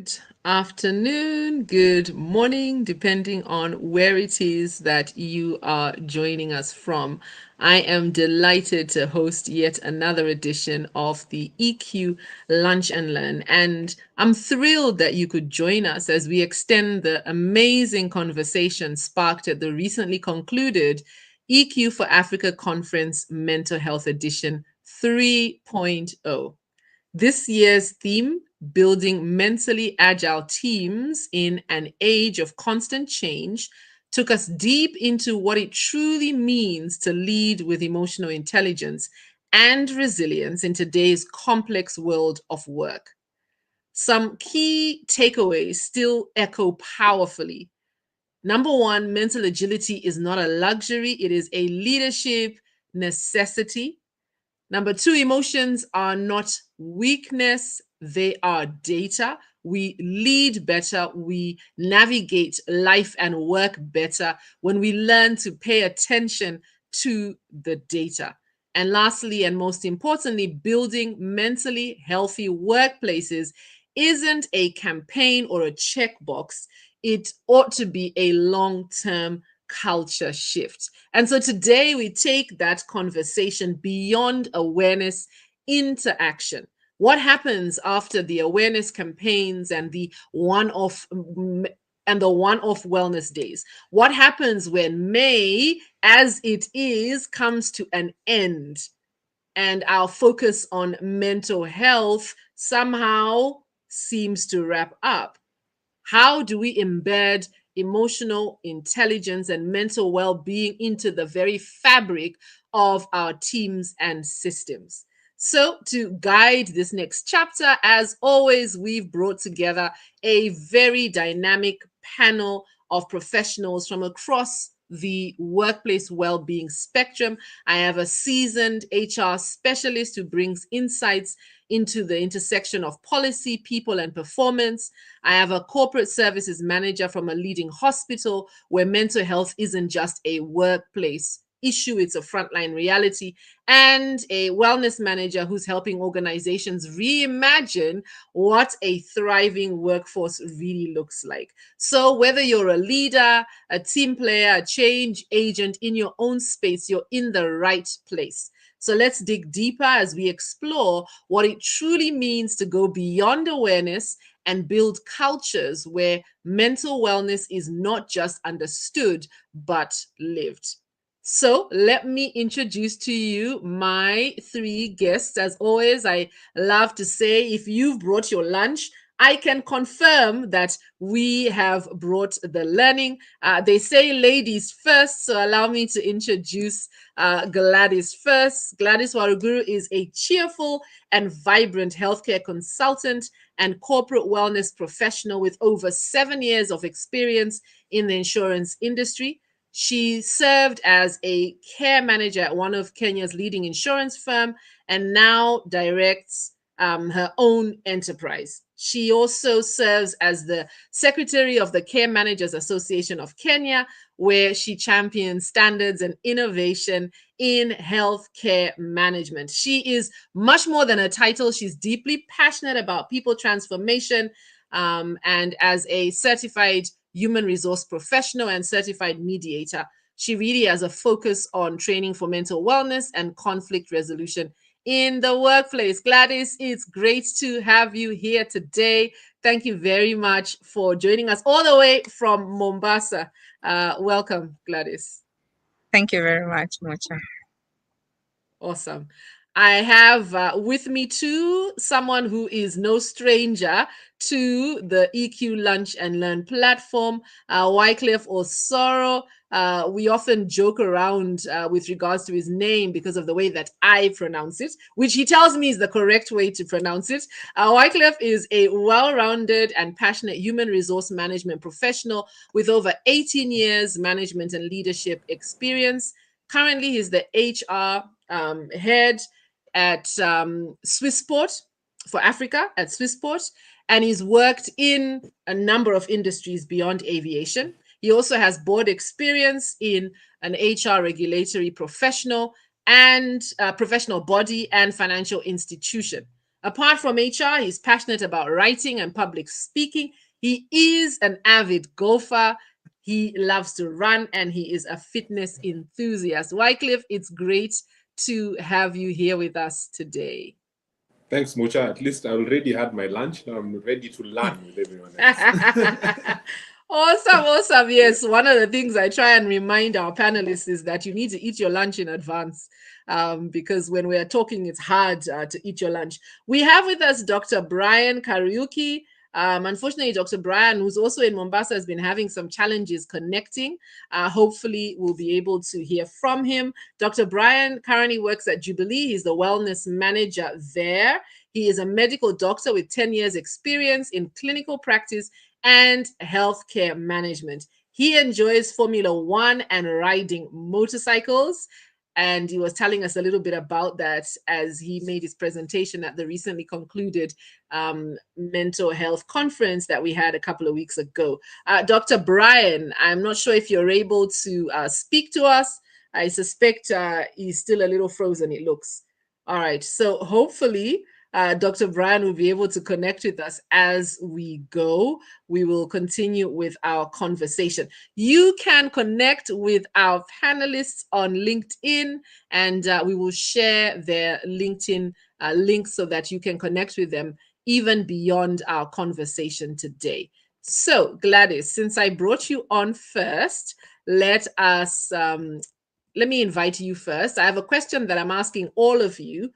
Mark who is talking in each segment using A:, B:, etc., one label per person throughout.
A: Good afternoon, good morning, depending on where it is that you are joining us from. I am delighted to host yet another edition of the EQ Lunch and Learn, and I'm thrilled that you could join us as we extend the amazing conversation sparked at the recently concluded EQ4Africa Conference Mental Health Edition 3.0. This year's theme, Building Mentally Agile Teams in an Age of Constant Change, took us deep into what it truly means to lead with emotional intelligence and resilience in today's complex world of work. Some key takeaways still echo powerfully. Number one, mental agility is not a luxury, it is a leadership necessity. Number two, emotions are not weakness, they are data. We lead better, we navigate life and work better when we learn to pay attention to the data. And lastly, and most importantly, building mentally healthy workplaces isn't a campaign or a checkbox. It ought to be a long term culture shift. And so today we take that conversation beyond awareness into action. What happens after the awareness campaigns and the one-off wellness days? What happens when May, as it is, comes to an end and our focus on mental health somehow seems to wrap up? How do we embed emotional intelligence and mental well being into the very fabric of our teams and systems? So, to guide this next chapter, as always, we've brought together a very dynamic panel of professionals from across the workplace well-being spectrum. I have a seasoned HR specialist who brings insights into the intersection of policy, people, and performance. I have a corporate services manager from a leading hospital where mental health isn't just a workplace issue, it's a frontline reality, and a wellness manager who's helping organizations reimagine what a thriving workforce really looks like. So, whether you're a leader, a team player, a change agent in your own space, you're in the right place. So let's dig deeper as we explore what it truly means to go beyond awareness and build cultures where mental wellness is not just understood, but lived. So let me introduce to you my three guests. As always, I love to say if you've brought your lunch, I can confirm that we have brought the learning. They say ladies first, so allow me to introduce Gladys first. Gladys Waruguru is a cheerful and vibrant healthcare consultant and corporate wellness professional with over 7 years of experience in the insurance industry. She served as a care manager at one of Kenya's leading insurance firm and now directs her own enterprise. She also serves as the secretary of the Care Managers Association of Kenya, where she champions standards and innovation in healthcare management. She is much more than a title. She's deeply passionate about people transformation, and as a certified human resource professional and certified mediator, she really has a focus on training for mental wellness and conflict resolution in the workplace. Gladys, it's great to have you here today. Thank you very much for joining us all the way from Mombasa. Welcome, Gladys.
B: Thank you very much, Mucha.
A: Awesome. I have with me too someone who is no stranger to the EQ Lunch and Learn platform, Wycliffe Osoro. We often joke around with regards to his name because of the way that I pronounce it, which he tells me is the correct way to pronounce it. Wycliffe is a well-rounded and passionate human resource management professional with over 18 years management and leadership experience. Currently, he's the HR head at Swissport for Africa at Swissport, and he's worked in a number of industries beyond aviation. He also has board experience in an HR regulatory professional and professional body and financial institution. Apart from HR, he's passionate about writing and public speaking. He is an avid golfer. He loves to run and he is a fitness enthusiast. Wycliffe, it's great to have you here with us today.
C: Thanks, Mucha. At least I already had my lunch. Now I'm ready to learn with everyone else.
A: Awesome. Yes, one of the things I try and remind our panelists is that you need to eat your lunch in advance, because when we're talking, it's hard to eat your lunch. We have with us Dr. Brian Kariuki. Unfortunately, Dr. Brian, who's also in Mombasa, has been having some challenges connecting. Hopefully, we'll be able to hear from him. Dr. Brian currently works at Jubilee. He's the wellness manager there. He is a medical doctor with 10 years experience in clinical practice and healthcare management. He enjoys Formula One and riding motorcycles. And he was telling us a little bit about that as he made his presentation at the recently concluded mental health conference that we had a couple of weeks ago. Dr. Brian, I'm not sure if you're able to speak to us. I suspect he's still a little frozen, it looks. All right, so hopefully Dr. Brian will be able to connect with us as we go. We will continue with our conversation. You can connect with our panelists on LinkedIn, and we will share their LinkedIn links so that you can connect with them even beyond our conversation today. So, Gladys, since I brought you on first, let me invite you first. I have a question that I'm asking all of you.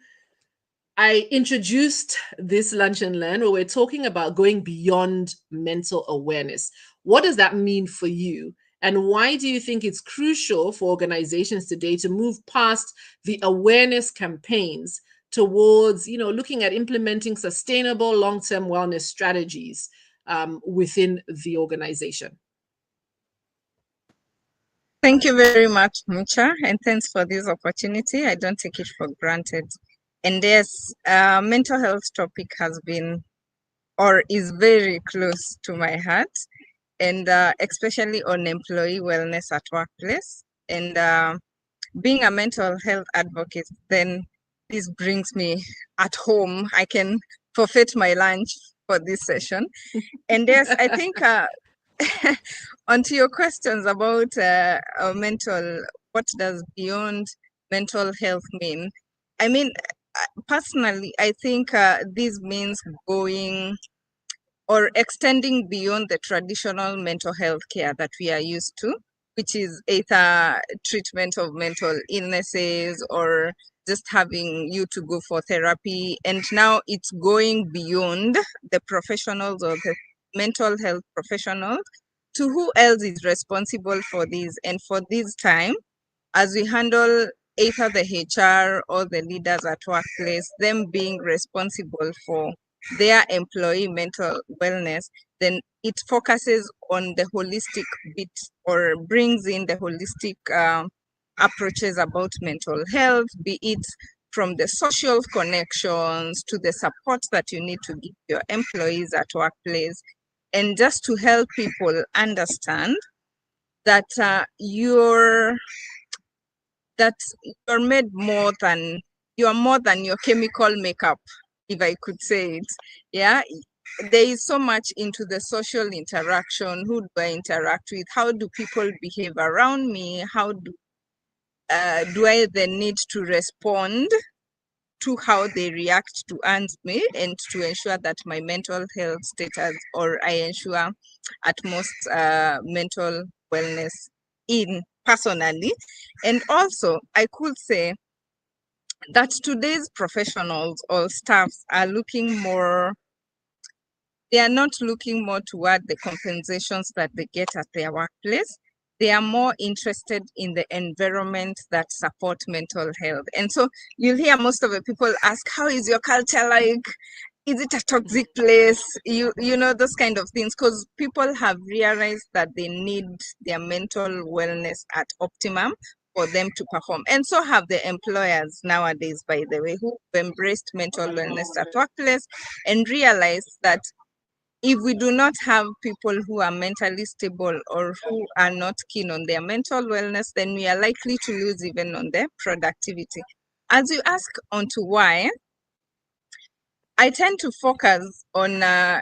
A: I introduced this Lunch and Learn where we're talking about going beyond mental awareness. What does that mean for you? And why do you think it's crucial for organizations today to move past the awareness campaigns towards, looking at implementing sustainable long-term wellness strategies within the organization?
B: Thank you very much, Mucha, and thanks for this opportunity. I don't take it for granted. And yes, mental health topic has been or is very close to my heart, and especially on employee wellness at workplace. And being a mental health advocate, then this brings me at home. I can forfeit my lunch for this session. And yes, I think onto your questions about what does beyond mental health mean? I mean, personally, I think this means going or extending beyond the traditional mental health care that we are used to, which is either treatment of mental illnesses or just having you to go for therapy. And now it's going beyond the professionals or the mental health professionals to who else is responsible for this. And for this time, as we handle either the HR or the leaders at workplace, them being responsible for their employee mental wellness, then it focuses on the holistic bit or brings in the holistic approaches about mental health, be it from the social connections to the support that you need to give your employees at workplace, and just to help people understand that you're made more than, you are more than your chemical makeup, if I could say it. Yeah, there is so much into the social interaction. Who do I interact with? How do people behave around me? How do I then need to respond to how they react to me, and to ensure that my mental health status, or I ensure at most mental wellness in personally. And also I could say that today's professionals or staffs are looking more, they are not looking more toward the compensations that they get at their workplace. They are more interested in the environment that support mental health. And so you'll hear most of the people ask, how is your culture like? Is it a toxic place? You know, those kind of things, because people have realized that they need their mental wellness at optimum for them to perform. And so have the employers nowadays, by the way, who embraced mental wellness at workplace and realized that if we do not have people who are mentally stable or who are not keen on their mental wellness, then we are likely to lose even on their productivity. As you ask onto why, I tend to focus on an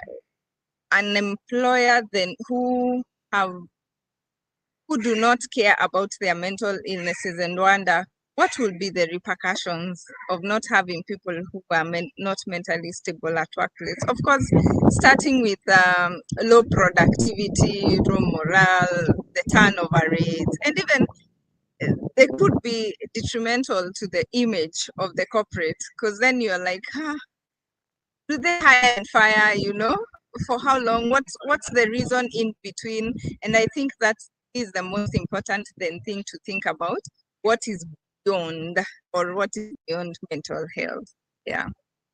B: employer then who do not care about their mental illnesses and wonder what will be the repercussions of not having people who are not mentally stable at workplace. Of course, starting with low productivity, low morale, the turnover rates, and even they could be detrimental to the image of the corporate, because then you're like, do they hire and fire, for how long? What's the reason in between? And I think that is the most important thing to think about. What is beyond, or what is beyond mental health? Yeah.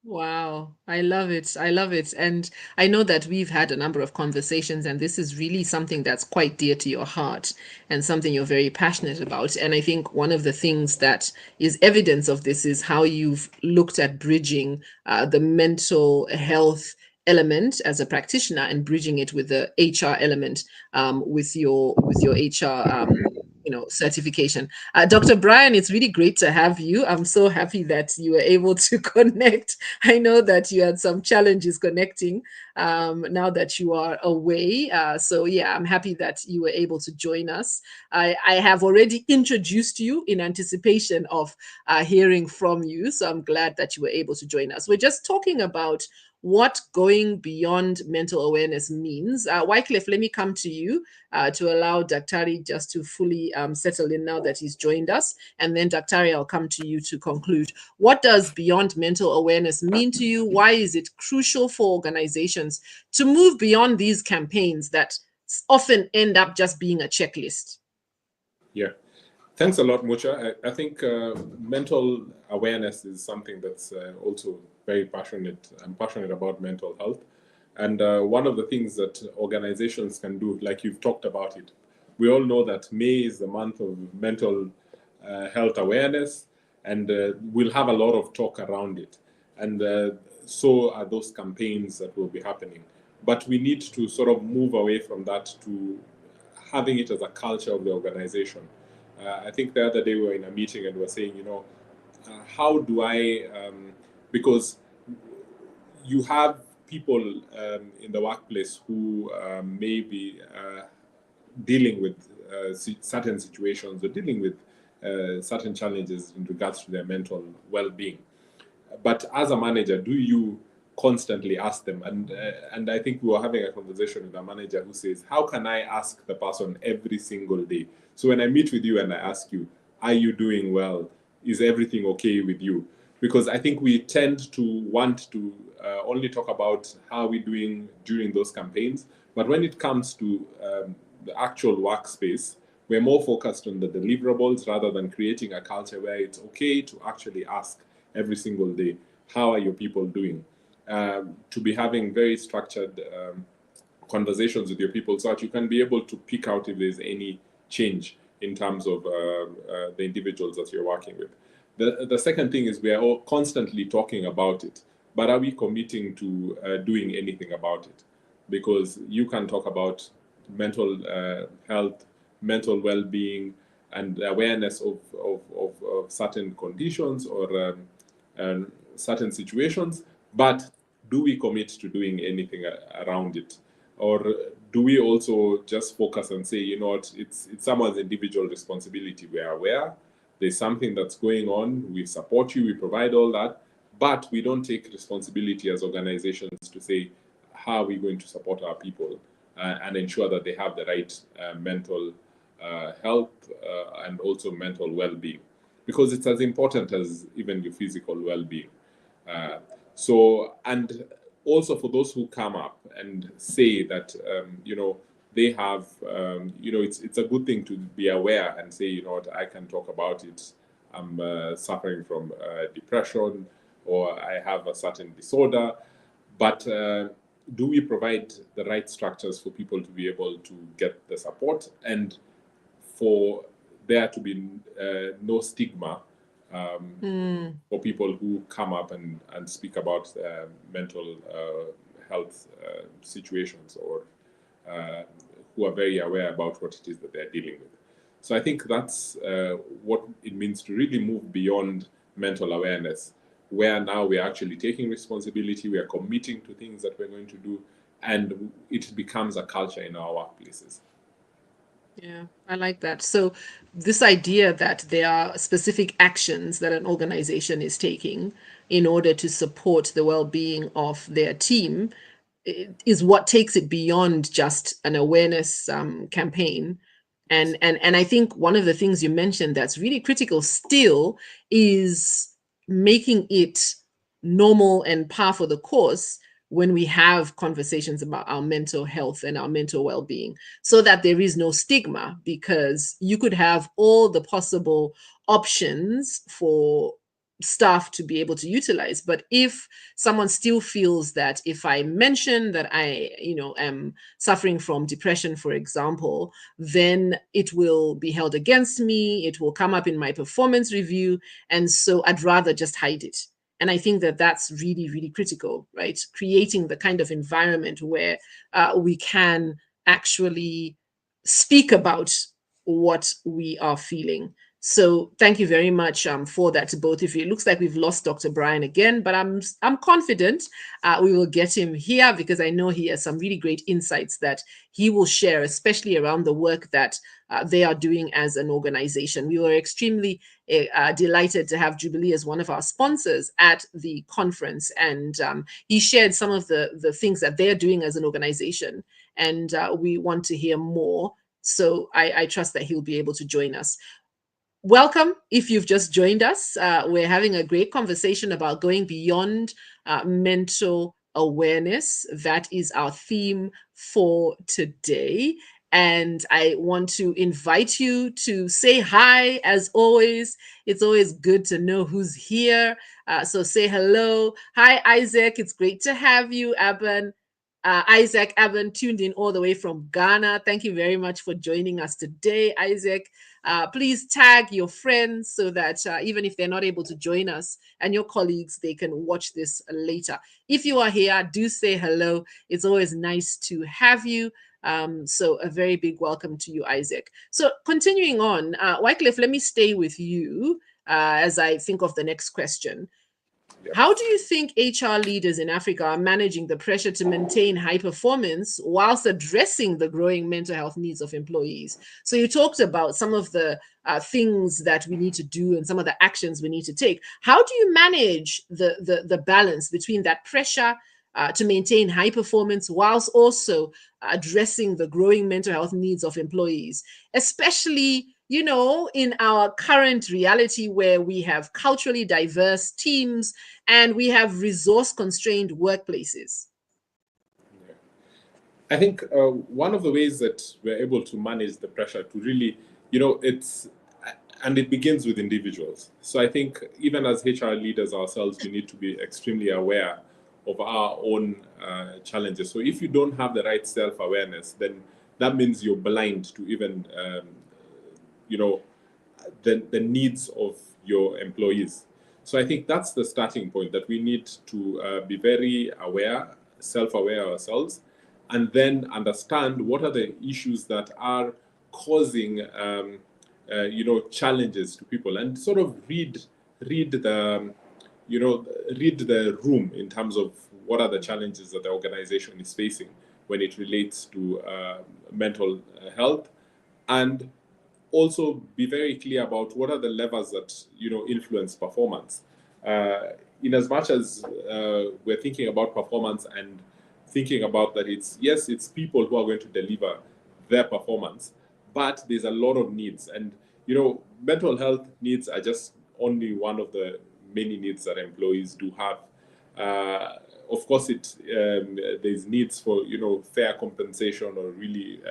A: Wow, I love it. I love it. And I know that we've had a number of conversations, and this is really something that's quite dear to your heart and something you're very passionate about. And I think one of the things that is evidence of this is how you've looked at bridging the mental health element as a practitioner and bridging it with the HR element with your HR certification. Dr. Brian, it's really great to have you. I'm so happy that you were able to connect. I know that you had some challenges connecting now that you are away. So yeah, I'm happy that you were able to join us. I have already introduced you in anticipation of hearing from you. So I'm glad that you were able to join us. We're just talking about what going beyond mental awareness means. Wycliffe, let me come to you to allow Daktari just to fully settle in now that he's joined us. And then Daktari, I'll come to you to conclude. What does beyond mental awareness mean to you? Why is it crucial for organizations to move beyond these campaigns that often end up just being a checklist?
C: Yeah. Thanks a lot, Mucha. I think mental awareness is something that's also very passionate. I'm passionate about mental health. And one of the things that organizations can do, like you've talked about it, we all know that May is the month of mental health awareness, and we'll have a lot of talk around it. And so are those campaigns that will be happening. But we need to sort of move away from that to having it as a culture of the organization. I think the other day we were in a meeting and we were saying, how do I, because you have people in the workplace who may be dealing with certain situations or dealing with certain challenges in regards to their mental well-being. But as a manager, do you constantly ask them? And I think we were having a conversation with a manager who says, how can I ask the person every single day? So when I meet with you and I ask you, are you doing well? Is everything okay with you? Because I think we tend to want to only talk about how we're doing during those campaigns. But when it comes to the actual workspace, we're more focused on the deliverables rather than creating a culture where it's okay to actually ask every single day, how are your people doing? To be having very structured conversations with your people so that you can be able to pick out if there's any change in terms of the individuals that you're working with. The second thing is we are all constantly talking about it, but are we committing to doing anything about it? Because you can talk about mental health, mental well-being, and awareness of certain conditions or certain situations, but do we commit to doing anything around it? Or do we also just focus and say, you know what, it's someone's individual responsibility. We are aware there's something that's going on, we support you, we provide all that, but we don't take responsibility as organizations to say, how are we going to support our people and ensure that they have the right mental health and also mental well-being, because it's as important as even your physical well-being. So, and also for those who come up and say that, they have, it's a good thing to be aware and say, you know what, I can talk about it. I'm suffering from depression, or I have a certain disorder, but do we provide the right structures for people to be able to get the support and for there to be no stigma for people who come up and speak about mental health situations or who are very aware about what it is that they're dealing with. So I think that's what it means to really move beyond mental awareness where now we're actually taking responsibility, we are committing to things that we're going to do, and it becomes a culture in our workplaces.
A: Yeah, I like that. So this idea that there are specific actions that an organization is taking in order to support the well-being of their team is what takes it beyond just an awareness campaign. And I think one of the things you mentioned that's really critical still is making it normal and par for the course when we have conversations about our mental health and our mental well-being, so that there is no stigma, because you could have all the possible options for staff to be able to utilize, but if someone still feels that if I mention that I am suffering from depression, for example, then it will be held against me, it will come up in my performance review, and so I'd rather just hide it. And I think that that's really, really critical, right? Creating the kind of environment where we can actually speak about what we are feeling. So thank you very much for that to both of you. It looks like we've lost Dr. Brian again, but I'm confident we will get him here, because I know he has some really great insights that he will share, especially around the work that they are doing as an organization. We were extremely delighted to have Jubilee as one of our sponsors at the conference, and he shared some of the things that they're doing as an organization, and we want to hear more. So I trust that he'll be able to join us. Welcome if you've just joined us. We're having a great conversation about going beyond mental awareness. That is our theme for today. And I want to invite you to say hi. As always, it's always good to know who's here. So say hello. Hi, Isaac. It's great to have you, Aban. Isaac Aban tuned in all the way from Ghana. Thank you very much for joining us today, Isaac. Please tag your friends so that even if they're not able to join us, and your colleagues, they can watch this later. If you are here, do say hello. It's always nice to have you. So a very big welcome to you, Isaac. So continuing on, Wycliffe, let me stay with you as I think of the next question.
C: Yep.
A: How do you think HR leaders in Africa are managing the pressure to maintain high performance whilst addressing the growing mental health needs of employees? So you talked about some of the things that we need to do and some of the actions we need to take. How do you manage the balance between that pressure to maintain high performance whilst also addressing the growing mental health needs of employees, especially in our current reality where we have culturally diverse teams and we have resource-constrained workplaces?
C: I think one of the ways that we're able to manage the pressure to really, and it begins with individuals. So I think even as HR leaders ourselves, we need to be extremely aware of our own challenges. So if you don't have the right self-awareness, then that means you're blind to even, the needs of your employees. So I think that's the starting point, that we need to be very aware, self-aware ourselves, and then understand what are the issues that are causing, challenges to people, and sort of read the room in terms of what are the challenges that the organization is facing when it relates to mental health, and also be very clear about what are the levers that influence performance. In as much as we're thinking about performance and thinking about that, it's people who are going to deliver their performance, but there's a lot of needs, and mental health needs are just only one of the many needs that employees do have. Of course, there's needs for fair compensation, or really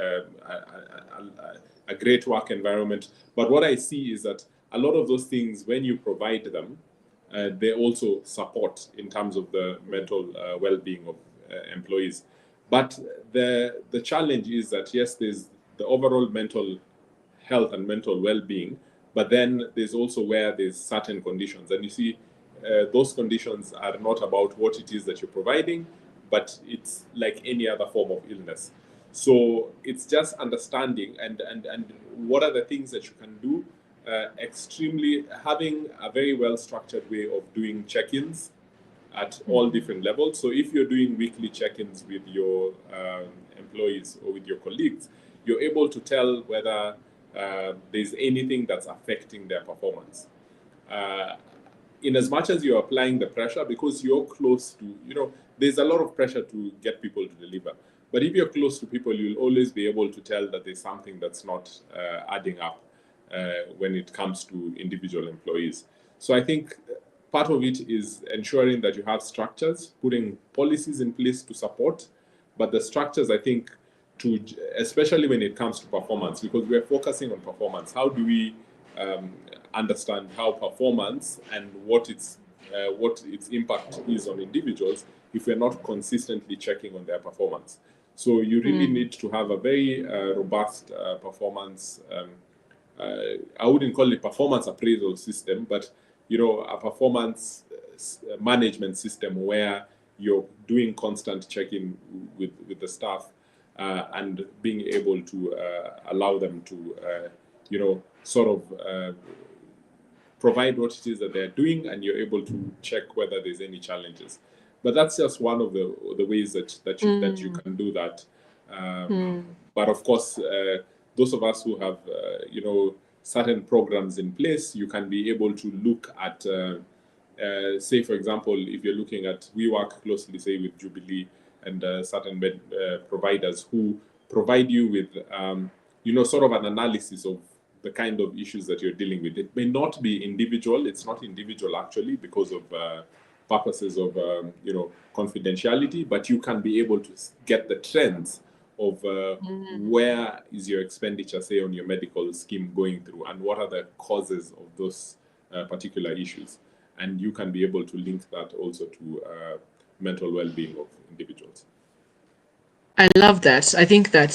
C: a great work environment. But what I see is that a lot of those things, when you provide them, they also support in terms of the mental well-being of employees. But the challenge is that, yes, there's the overall mental health and mental well-being, but then there's also where there's certain conditions. And you see, those conditions are not about what it is that you're providing, but it's like any other form of illness. So it's just understanding and what are the things that you can do extremely having a very well structured way of doing check-ins at all different levels. So if you're doing weekly check-ins with your employees or with your colleagues, you're able to tell whether there's anything that's affecting their performance. In as much as you're applying the pressure, because you're close to, there's a lot of pressure to get people to deliver. But if you're close to people, you'll always be able to tell that there's something that's not adding up when it comes to individual employees. So I think part of it is ensuring that you have structures, putting policies in place to support, but the structures, I think, especially when it comes to performance, because we're focusing on performance. How do we understand how performance and what its impact is on individuals if we're not consistently checking on their performance? So you really need to have a very robust performance. I wouldn't call it performance appraisal system, but a performance management system where you're doing constant check-in with the staff and being able to allow them to sort of provide what it is that they're doing, and you're able to check whether there's any challenges. But that's just one of the ways that you can do that. But of course, those of us who have certain programs in place, you can be able to look at, say, for example, if you're looking at, we work closely, say, with Jubilee and certain providers who provide you with, sort of an analysis of the kind of issues that you're dealing with. It may not be individual. It's not individual, actually, because of purposes of, confidentiality, but you can be able to get the trends of where is your expenditure, say, on your medical scheme going through, and what are the causes of those particular issues. And you can be able to link that also to mental well-being of individuals.
A: I love that. I think that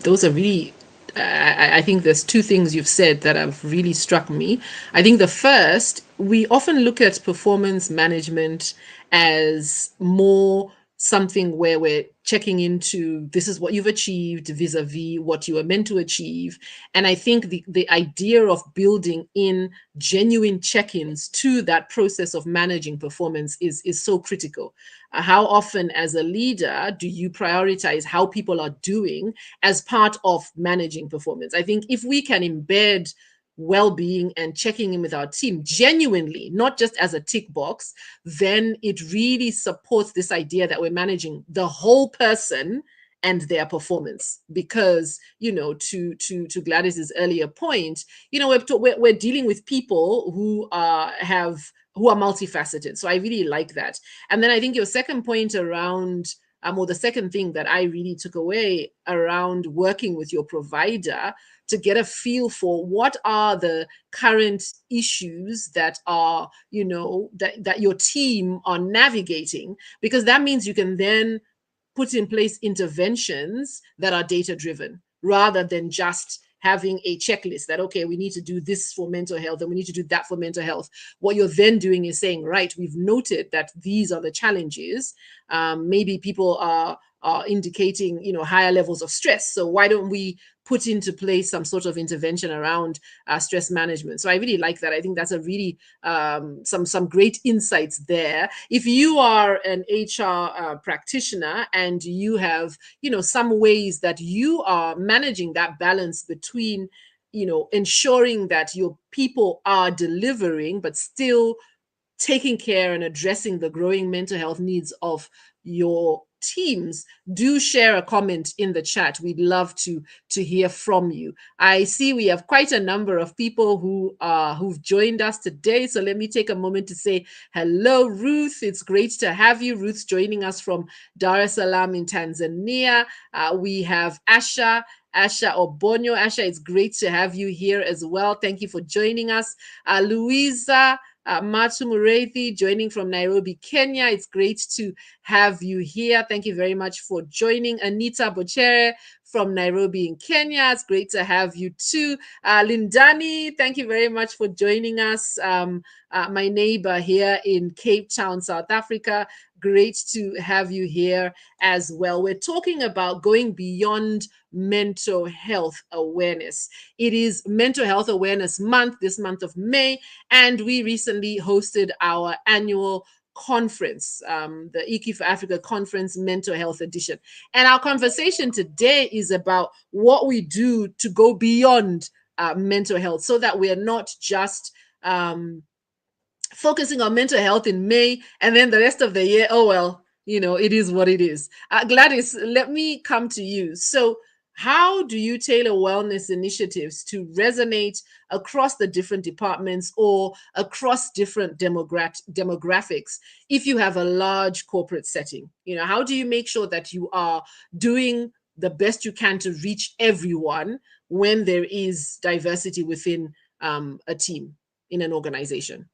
A: those are really, I think there's two things you've said that have really struck me. I think the first, we often look at performance management as more something where we're checking into this is what you've achieved vis-a-vis what you were meant to achieve. And I think the idea of building in genuine check-ins to that process of managing performance is so critical. How often as a leader do you prioritize how people are doing as part of managing performance? I think if we can embed well-being and checking in with our team genuinely, not just as a tick box, then it really supports this idea that we're managing the whole person and their performance. Because to Gladys's earlier point, we're dealing with people who are multifaceted. So I really like that. And then I think your second point around or the second thing that I really took away around working with your provider to get a feel for what are the current issues that are, that your team are navigating, because that means you can then put in place interventions that are data-driven rather than just having a checklist that, okay, we need to do this for mental health and we need to do that for mental health. What you're then doing is saying, right, we've noted that these are the challenges. Maybe people are indicating, higher levels of stress. So why don't we put into place some sort of intervention around stress management? So I really like that. I think that's a really some great insights there. If you are an HR practitioner and you have, some ways that you are managing that balance between, ensuring that your people are delivering, but still taking care and addressing the growing mental health needs of your teams, do share a comment in the chat. We'd love to hear from you. I see we have quite a number of people who've joined us today. So let me take a moment to say hello, Ruth. It's great to have you. Ruth's joining us from Dar es Salaam in Tanzania. We have Asha Obonyo. Asha, it's great to have you here as well. Thank you for joining us. Louisa Matu Mureithi joining from Nairobi, Kenya. It's great to have you here. Thank you very much for joining. Anita Bochere from Nairobi in Kenya. It's great to have you too. Lindani, thank you very much for joining us. My neighbor here in Cape Town, South Africa. Great to have you here as well. We're talking about going beyond mental health awareness. It is Mental Health Awareness Month, this month of May, and we recently hosted our annual conference, the EQ4Africa Conference Mental Health Edition. And our conversation today is about what we do to go beyond mental health so that we are not just focusing on mental health in May and then the rest of the year, oh, well, it is what it is. Gladys, let me come to you. So, how do you tailor wellness initiatives to resonate across the different departments or across different demographics if you have a large corporate setting? How do you make sure that you are doing the best you can to reach everyone when there is diversity within a team in an organization?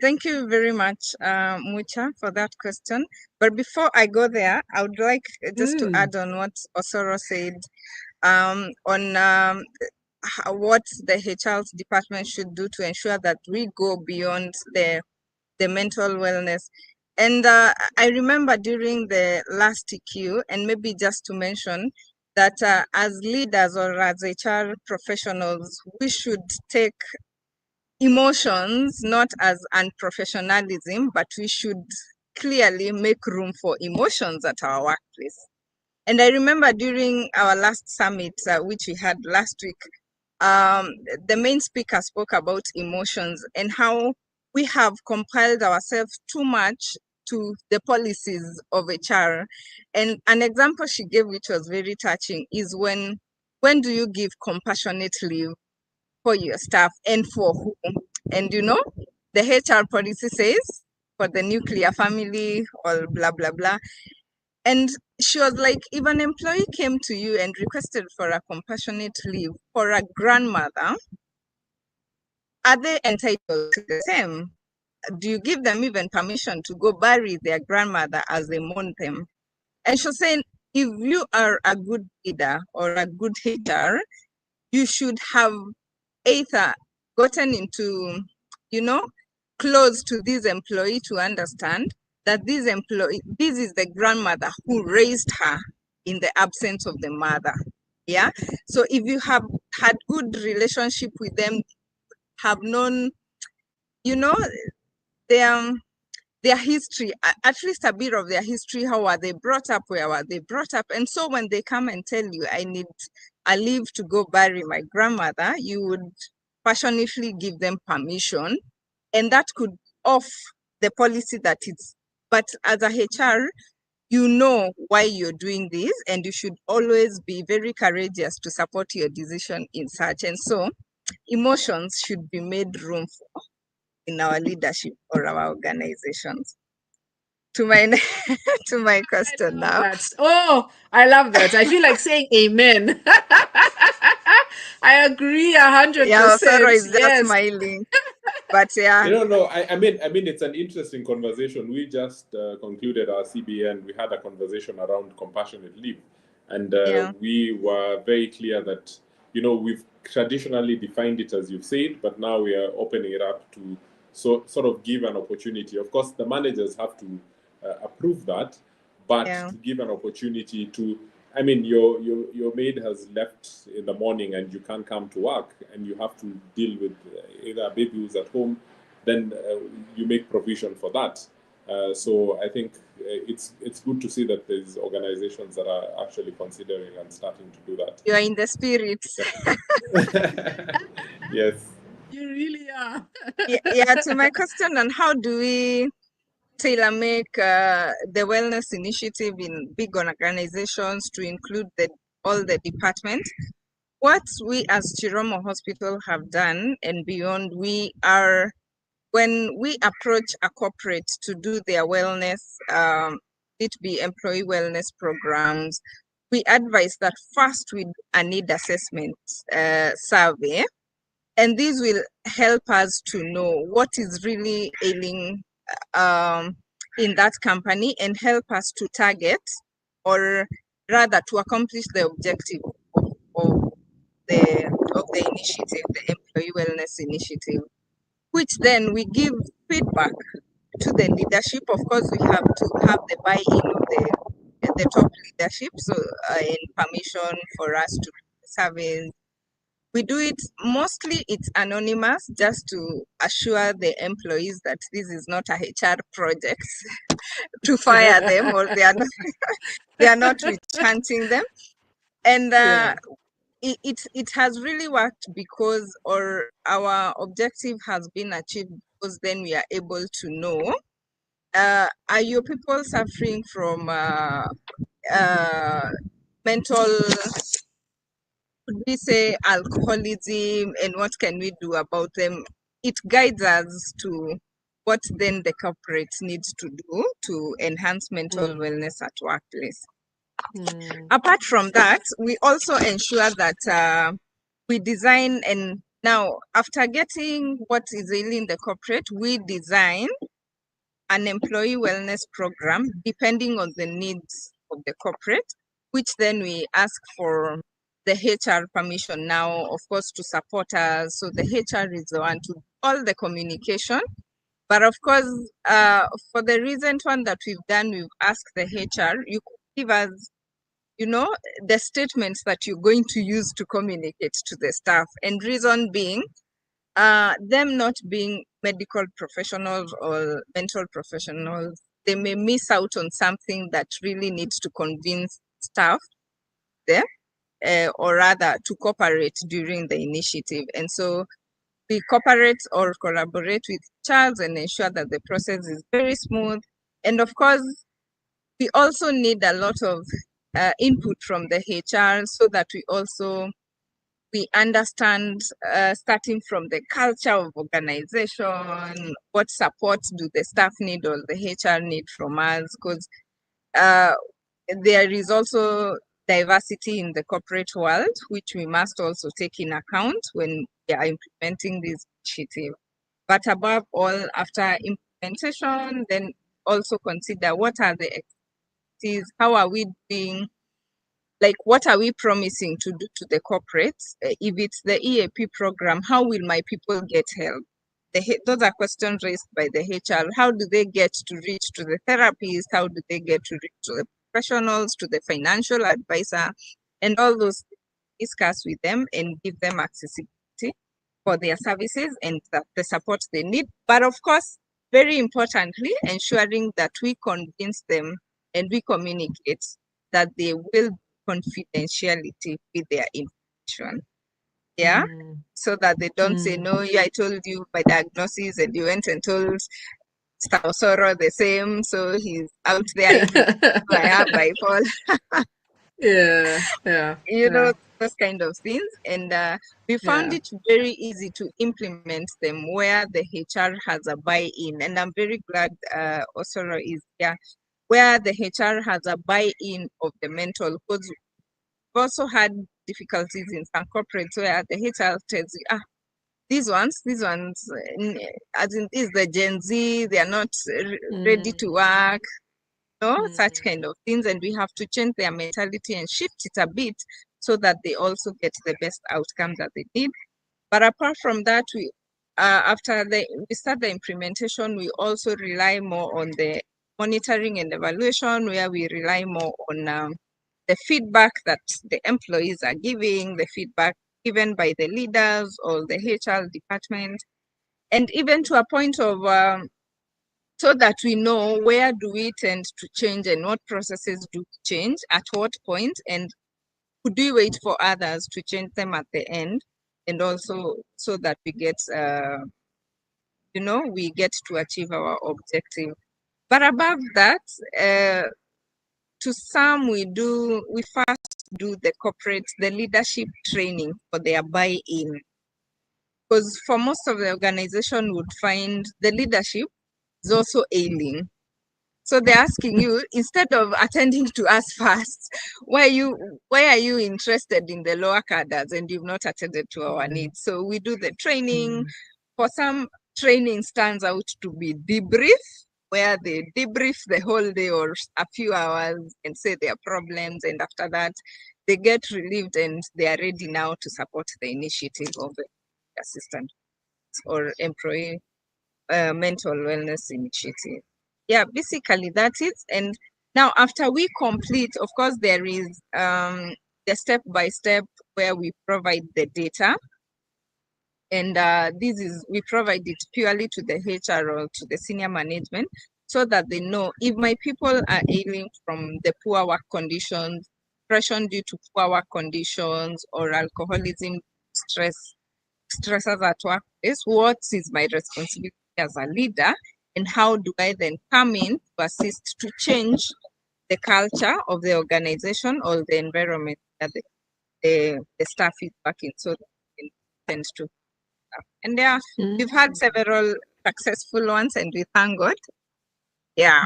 B: Thank you very much, Mucha, for that question. But before I go there, I would like just to add on what Osoro said on what the HR department should do to ensure that we go beyond the mental wellness. And I remember during the last EQ, and maybe just to mention that as leaders or as HR professionals, we should take emotions not as unprofessionalism, but we should clearly make room for emotions at our workplace. And I remember during our last summit, which we had last week, the main speaker spoke about emotions and how we have compiled ourselves too much to the policies of HR. And an example she gave, which was very touching, is when do you give compassionate leave for your staff and for whom? And the HR policy says for the nuclear family or blah, blah, blah. And she was like, if an employee came to you and requested for a compassionate leave for a grandmother, are they entitled to the same? Do you give them even permission to go bury their grandmother as they mourn them? And she was saying, if you are a good leader or a good HR, you should have either gotten into, close to this employee to understand that this is the grandmother who raised her in the absence of the mother. Yeah. So if you have had good relationship with them, have known, their history, at least a bit of their history, how are they brought up, where were they brought up? And so when they come and tell you, I need a leave to go bury my grandmother, you would passionately give them permission. And that could off the policy that it's, but as a HR, you know why you're doing this, and you should always be very courageous to support your decision in such. And so emotions should be made room for in our leadership or our organizations. To my question now.
A: Oh, I love that. I feel like saying amen. I agree 100%.
B: Yeah, Osoro is just smiling. But yeah.
C: No, I mean, it's an interesting conversation. We just concluded our CBN. We had a conversation around compassionate leave. And we were very clear that, we've traditionally defined it as you've said, but now we are opening it up to sort of give an opportunity. Of course, the managers have to approve that, but to give an opportunity to, I mean, your maid has left in the morning and you can't come to work and you have to deal with either a baby who's at home, then you make provision for that. So I think it's good to see that there's organizations that are actually considering and starting to do that.
B: You are in the spirit.
C: Yes.
A: You really are.
B: Yeah, to my question on how do we tailor make the wellness initiative in big organizations to include all the departments. What we as Chiromo Hospital have done and beyond, when we approach a corporate to do their wellness, it be employee wellness programs, we advise that first we do a need assessment survey, and this will help us to know what is really ailing in that company and help us to target, or rather to accomplish the objective of the initiative, the employee wellness initiative, which then we give feedback to the leadership. Of course, we have to have the buy-in of the top leadership, so and permission for us to survey. We do it mostly, it's anonymous, just to assure the employees that this is not a HR project to fire them, or they are not witch hunting them. And it has really worked because our objective has been achieved, because then we are able to know, are your people suffering from mental, could we say alcoholism, and what can we do about them? It guides us to what then the corporate needs to do to enhance mental wellness at workplace. Apart from that, we also ensure that we design, and now after getting what is really in the corporate, we design an employee wellness program depending on the needs of the corporate, which then we ask for the HR permission now, of course, to support us. So the HR is the one to do all the communication. But of course, for the recent one that we've done, we've asked the HR, you could give us, the statements that you're going to use to communicate to the staff. And reason being, them not being medical professionals or mental professionals, they may miss out on something that really needs to convince staff there, or rather to cooperate during the initiative. And so we cooperate or collaborate with Charles and ensure that the process is very smooth. And of course, we also need a lot of input from the HR, so that we understand, starting from the culture of organization, what support do the staff need or the HR need from us, because there is also diversity in the corporate world, which we must also take in account when we are implementing this initiative. But above all, after implementation, then also consider what are the activities, how are we doing, like what are we promising to do to the corporates? If it's the EAP program, how will my people get help? Those are questions raised by the HR. How do they get to reach to the therapist? How do they get to reach to the professionals, to the financial advisor? And all those, discuss with them and give them accessibility for their services and the support they need. But of course, very importantly, ensuring that we convince them and we communicate that they will confidentiality with their information. Yeah. So that they don't say, no, yeah, I told you by diagnosis and you went and told Mr. Osoro the same, so he's out there I have bipolar. You know, those kind of things. And we found it very easy to implement them where the HR has a buy-in. And I'm very glad Osoro is here, where the HR has a buy-in of the mental, because we've also had difficulties in some corporates where the HR tells you, these ones, as in is the Gen Z, they are not ready to work, such kind of things. And we have to change their mentality and shift it a bit so that they also get the best outcome that they need. But apart from that, we after we start the implementation, we also rely more on the monitoring and evaluation, where we rely more on the feedback that the employees are giving, the feedback given by the leaders or the HR department, and even to a point of so that we know where do we tend to change and what processes do we change at what point, and could we wait for others to change them at the end, and also so that we get we get to achieve our objective. But above that, to some we first do the leadership training for their buy-in, because for most of the organization would find the leadership is also ailing. So they're asking you, instead of attending to us first, why are you interested in the lower cadres and you've not attended to our needs? So we do the training. For some, training stands out to be debrief, where they debrief the whole day or a few hours and say their problems, and after that they get relieved and they are ready now to support the initiative of the assistant or employee mental wellness initiative. Yeah, basically that's it. And now after we complete, of course, there is the step-by-step where we provide the data. And we provide it purely to the HR or to the senior management so that they know if my people are ailing from the poor work conditions, depression due to poor work conditions, or alcoholism, stresses at work, what is my responsibility as a leader, and how do I then come in to assist to change the culture of the organization or the environment that the staff is working, so that it tends to. And yeah, we've had several successful ones, and we thank God. Yeah.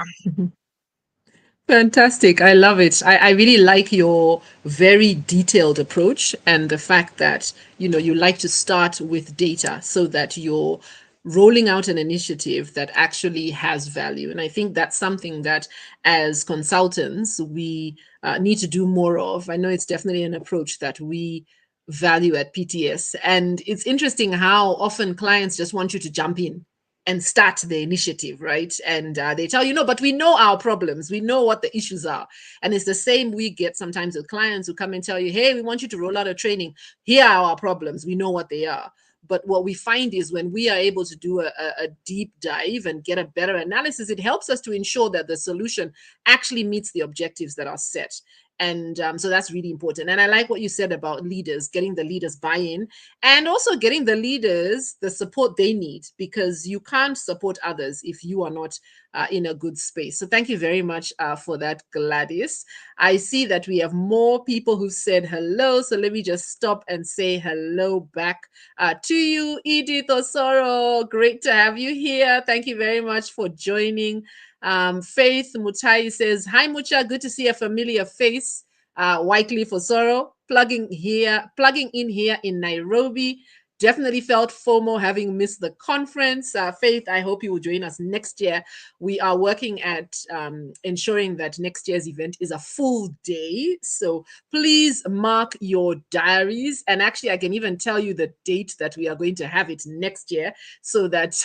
A: Fantastic. I love it. I really like your very detailed approach and the fact that, you like to start with data so that you're rolling out an initiative that actually has value. And I think that's something that as consultants, we need to do more of. I know it's definitely an approach that we value at PTS. And it's interesting how often clients just want you to jump in and start the initiative, right? And they tell you, no, but we know our problems. We know what the issues are. And it's the same we get sometimes with clients who come and tell you, hey, we want you to roll out a training. Here are our problems. We know what they are. But what we find is when we are able to do a deep dive and get a better analysis, it helps us to ensure that the solution actually meets the objectives that are set. And so that's really important. And I like what you said about leaders, getting the leaders buy-in and also getting the leaders the support they need, because you can't support others if you are not in a good space. So thank you very much for that, Gladys. I see that we have more people who said hello. So let me just stop and say hello back to you, Edith Osoro. Great to have you here. Thank you very much for joining. Faith Mutai says, hi, Mucha. Good to see a familiar face. Wycliffe Osoro, plugging in here in Nairobi. Definitely felt FOMO having missed the conference. Faith, I hope you will join us next year. We are working at ensuring that next year's event is a full day. So please mark your diaries. And actually, I can even tell you the date that we are going to have it next year so that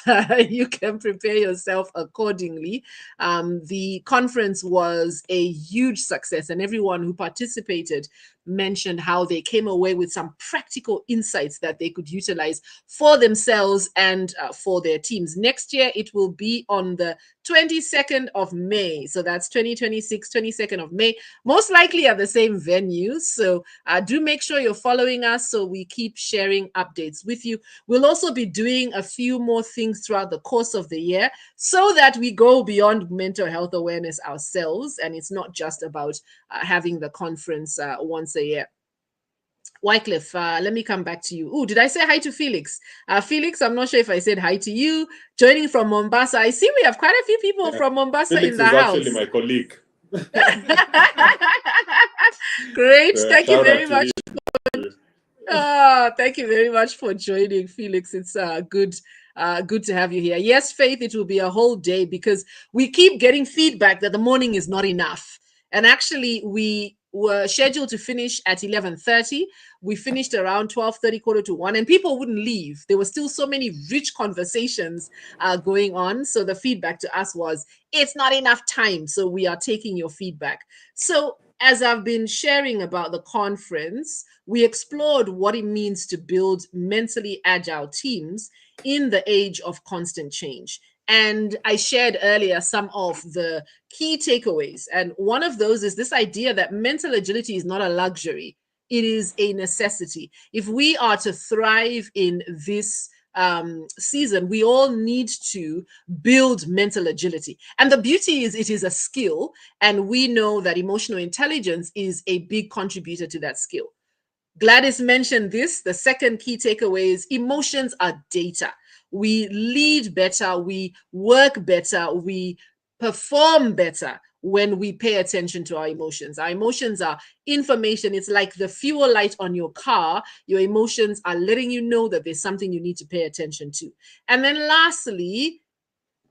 A: you can prepare yourself accordingly. The conference was a huge success, and everyone who participated mentioned how they came away with some practical insights that they could utilize for themselves and for their teams. Next year, it will be on the 22nd of May. So that's 2026, 22nd of May, most likely at the same venue. So do make sure you're following us so we keep sharing updates with you. We'll also be doing a few more things throughout the course of the year so that we go beyond mental health awareness ourselves. And it's not just about having the conference once a year. Wycliffe, let me come back to you. Oh, did I say hi to Felix? Felix, I'm not sure if I said hi to you. Joining from Mombasa. I see we have quite a few people from Mombasa
C: Felix
A: in the house.
C: Felix is actually my colleague.
A: Great. Thank you very much.
C: You.
A: Thank you very much for joining, Felix. It's good to have you here. Yes, Faith, it will be a whole day because we keep getting feedback that the morning is not enough. And actually, we were scheduled to finish at 11:30. We finished around 12:30, quarter to 1, and people wouldn't leave. There were still so many rich conversations going on. So the feedback to us was, it's not enough time. So we are taking your feedback. So as I've been sharing about the conference, we explored what it means to build mentally agile teams in the age of constant change. And I shared earlier some of the key takeaways. And one of those is this idea that mental agility is not a luxury, it is a necessity. If we are to thrive in this season, we all need to build mental agility. And the beauty is it is a skill. And we know that emotional intelligence is a big contributor to that skill. Gladys mentioned this. The second key takeaway is emotions are data. We lead better, we work better, we perform better when we pay attention to our emotions. Our emotions are information. It's like the fuel light on your car. Your emotions are letting you know that there's something you need to pay attention to. And then lastly,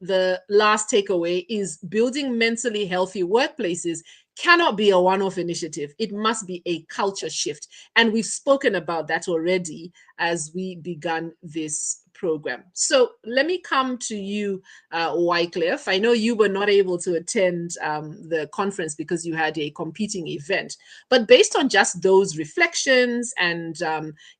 A: the last takeaway is building mentally healthy workplaces cannot be a one-off initiative. It must be a culture shift. And we've spoken about that already as we began this program. So let me come to you, Wycliffe. I know you were not able to attend the conference because you had a competing event, but based on just those reflections and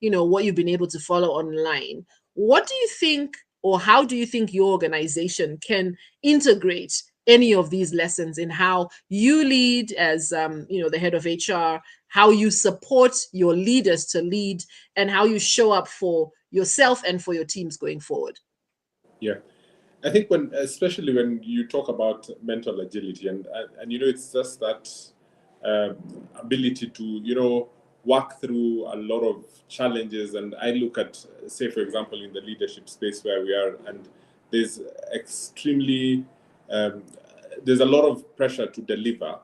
A: what you've been able to follow online, what do you think, or how do you think your organization can integrate any of these lessons in how you lead as the head of HR, how you support your leaders to lead, and how you show up for yourself and for your teams going forward?
C: Yeah, I think especially when you talk about mental agility, and it's just that ability to work through a lot of challenges. And I look at, say, for example, in the leadership space where we are, and there's there's a lot of pressure to deliver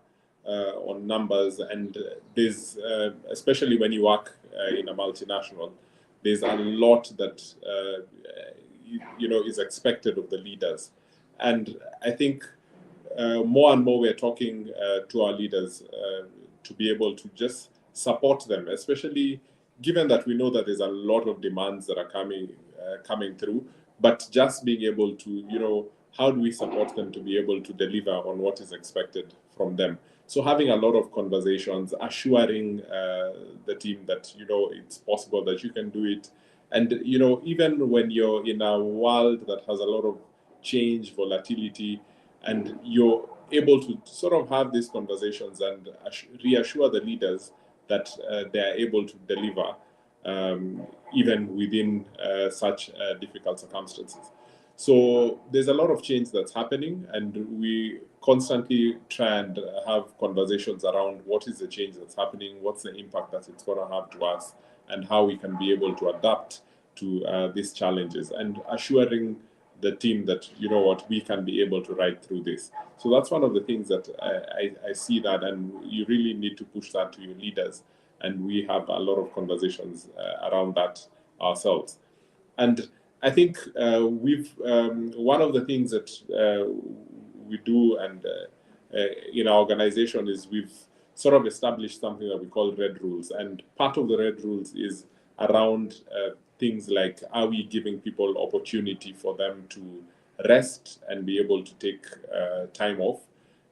C: on numbers, and there's especially when you work in a multinational, there's a lot that is expected of the leaders. And I think more and more we're talking to our leaders to be able to just support them, especially given that we know that there's a lot of demands that are coming through, but just being able to, how do we support them to be able to deliver on what is expected from them? So having a lot of conversations, assuring the team that, it's possible, that you can do it. And, even when you're in a world that has a lot of change, volatility, and you're able to sort of have these conversations and reassure the leaders that they are able to deliver even within such difficult circumstances. So there's a lot of change that's happening, and we constantly try and have conversations around what is the change that's happening, what's the impact that it's going to have to us, and how we can be able to adapt to these challenges, and assuring the team that, we can be able to ride through this. So that's one of the things that I see that, and you really need to push that to your leaders. And we have a lot of conversations around that ourselves. And I think one of the things that we do and in our organization is we've sort of established something that we call red rules. And part of the red rules is around things like, are we giving people opportunity for them to rest and be able to take time off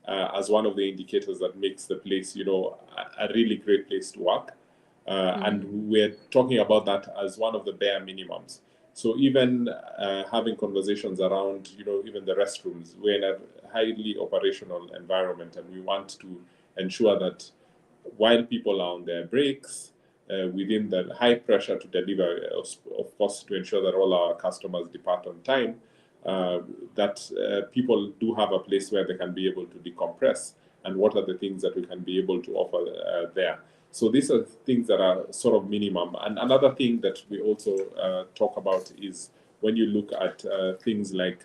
C: as one of the indicators that makes the place, a really great place to work. And we're talking about that as one of the bare minimums. So even having conversations around, even the restrooms, we're in a highly operational environment, and we want to ensure that while people are on their breaks, within the high pressure to deliver, of course, to ensure that all our customers depart on time, that people do have a place where they can be able to decompress, and what are the things that we can be able to offer there. So these are things that are sort of minimum. And another thing that we also talk about is when you look at things like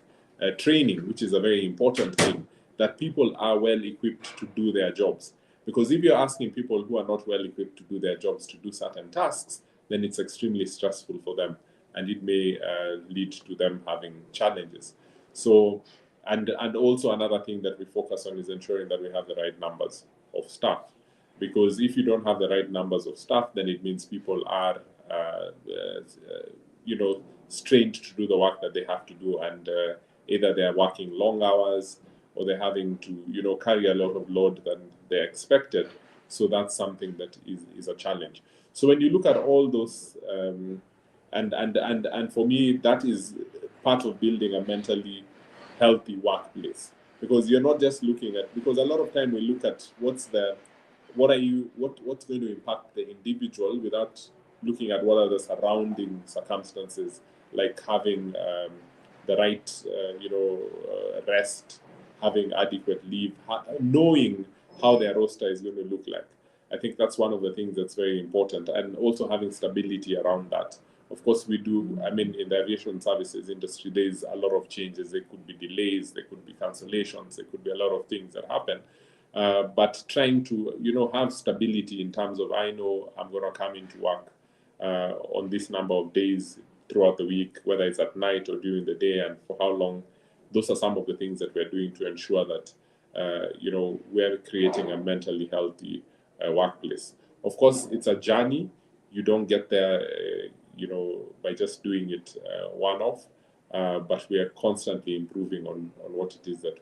C: training, which is a very important thing, that people are well equipped to do their jobs. Because if you're asking people who are not well equipped to do their jobs to do certain tasks, then it's extremely stressful for them, and it may lead to them having challenges. So, and also another thing that we focus on is ensuring that we have the right numbers of staff. Because if you don't have the right numbers of staff, then it means people are, strained to do the work that they have to do, and either they are working long hours, or they're having to, carry a lot of load than they're expected. So that's something that is a challenge. So when you look at all those, and for me, that is part of building a mentally healthy workplace. Because you're not just looking at, because a lot of time we look at what's going to impact the individual without looking at what are the surrounding circumstances, like having the right, rest, having adequate leave, knowing how their roster is going to look like. I think that's one of the things that's very important, and also having stability around that. Of course, we do, in the aviation services industry, there's a lot of changes. There could be delays, there could be cancellations, there could be a lot of things that happen. But trying to, have stability in terms of, I know I'm going to come into work on this number of days throughout the week, whether it's at night or during the day, and for how long. Those are some of the things that we're doing to ensure that, we're creating a mentally healthy workplace. Of course, it's a journey. You don't get there, by just doing it one-off, but we are constantly improving on what it is that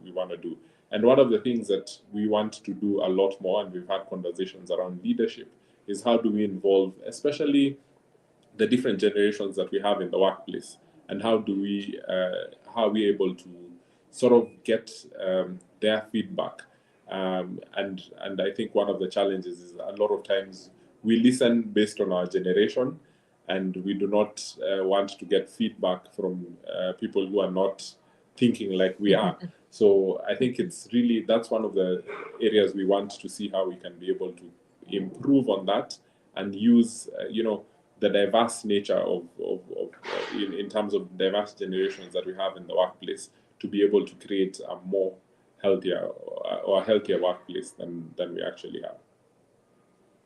C: we want to do. And one of the things that we want to do a lot more, and we've had conversations around leadership, is how do we involve, especially the different generations that we have in the workplace, and how are we able to sort of get their feedback. And I think one of the challenges is a lot of times we listen based on our generation, and we do not want to get feedback from people who are not thinking like we are. So I think that's one of the areas we want to see how we can be able to improve on that and use, the diverse nature of in terms of diverse generations that we have in the workplace to be able to create a more healthier workplace than we actually have.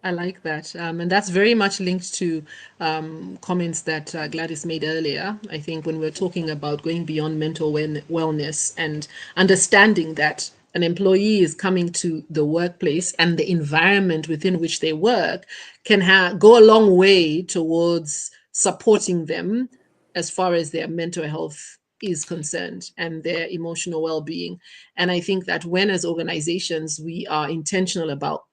A: I like that. And that's very much linked to comments that Gladys made earlier. I think when we're talking about going beyond mental wellness and understanding that an employee is coming to the workplace and the environment within which they work can go a long way towards supporting them as far as their mental health is concerned and their emotional well-being. And I think that when as organizations we are intentional about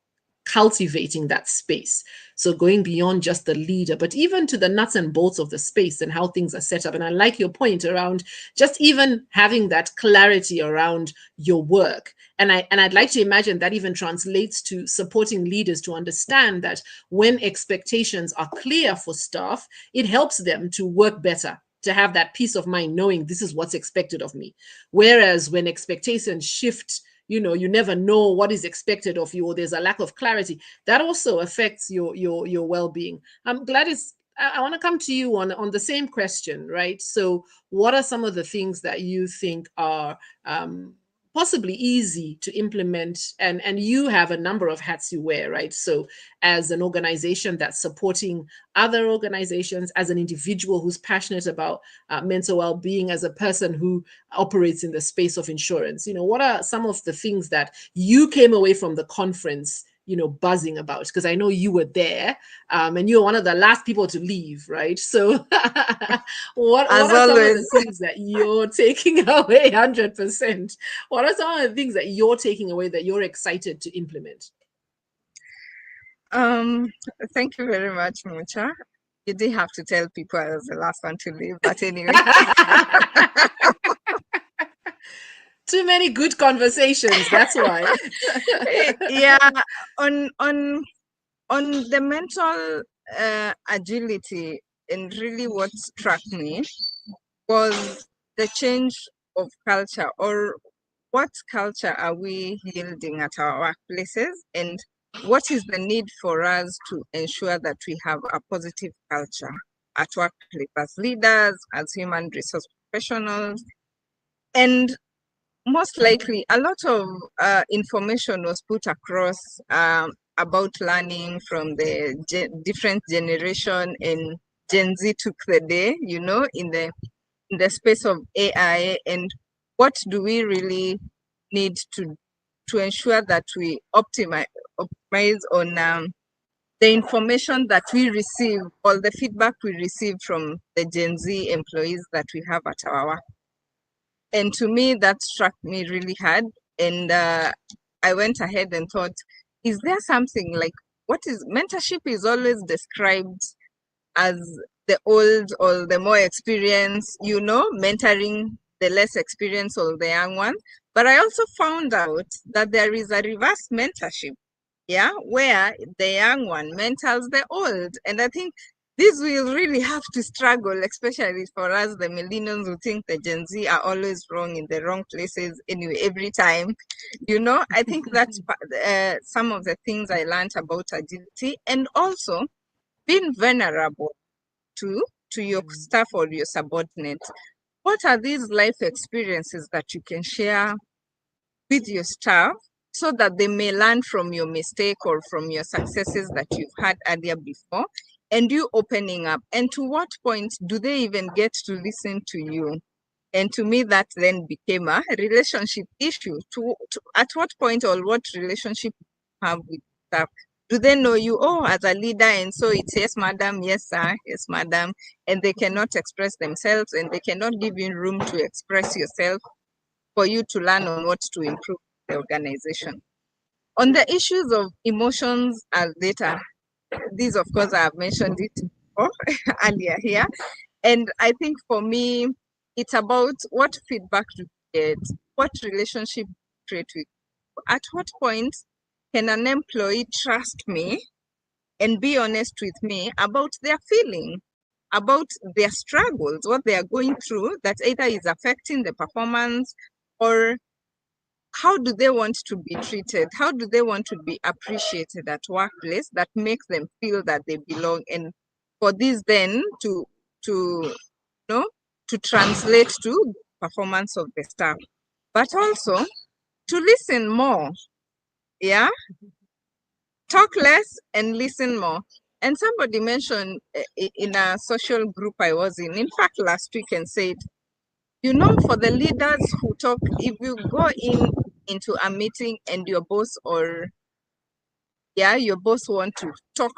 A: cultivating that space, so going beyond just the leader, but even to the nuts and bolts of the space and how things are set up. And I like your point around just even having that clarity around your work. And I'd like to imagine that even translates to supporting leaders to understand that when expectations are clear for staff, it helps them to work better, to have that peace of mind knowing this is what's expected of me. Whereas when expectations shift, you never know what is expected of you, or there's a lack of clarity, that also affects your well-being. Gladys, I want to come to you on the same question, right? So what are some of the things that you think are possibly easy to implement? And you have a number of hats you wear, right? So as an organization that's supporting other organizations, as an individual who's passionate about mental well-being, as a person who operates in the space of insurance, what are some of the things that you came away from the conference buzzing about? Because I know you were there, and you were one of the last people to leave, right? So what are some of the things that you're taking away? 100%. What are some of the things that you're taking away that you're excited to implement?
B: Thank you very much, Mucha. You did have to tell people I was the last one to leave, but anyway.
A: Too many good conversations, that's why.
B: Yeah, on the mental agility, and really what struck me was the change of culture, or what culture are we building at our workplaces, and what is the need for us to ensure that we have a positive culture at workplace as leaders, as human resource professionals. And most likely, a lot of information was put across about learning from the different generation, and Gen Z took the day, in the space of AI, and what do we really need to ensure that we optimize on the information that we receive, or the feedback we receive from the Gen Z employees that we have at our work. And to me, that struck me really hard. And I went ahead and thought, is there something like, mentorship is always described as the old or the more experienced, mentoring the less experienced or the young ones. But I also found out that there is a reverse mentorship, where the young one mentors the old. And I think this will really have to struggle, especially for us, the millennials, who think the Gen Z are always wrong in the wrong places anyway, every time. I think that's some of the things I learned about agility, and also being vulnerable to your staff or your subordinates. What are these life experiences that you can share with your staff so that they may learn from your mistake or from your successes that you've had earlier before, and you opening up? And to what point do they even get to listen to you? And to me, that then became a relationship issue. At what point, or what relationship you have with staff? Do they know you, oh, as a leader? And so it's yes, madam, yes, sir, yes, madam. And they cannot express themselves, and they cannot give you room to express yourself for you to learn on what to improve the organization. On the issues of emotions as data, these, of course, I have mentioned it before, earlier here. And I think for me, it's about what feedback do you get, what relationship do you create with. At what point can an employee trust me and be honest with me about their feeling, about their struggles, what they are going through that either is affecting the performance, or how do they want to be treated? How do they want to be appreciated at workplace that makes them feel that they belong? And for this then to to translate to performance of the staff, but also to listen more. Yeah, talk less and listen more. And somebody mentioned in a social group I was in fact, last week, and said, for the leaders who talk, if you go into a meeting and your boss your boss want to talk,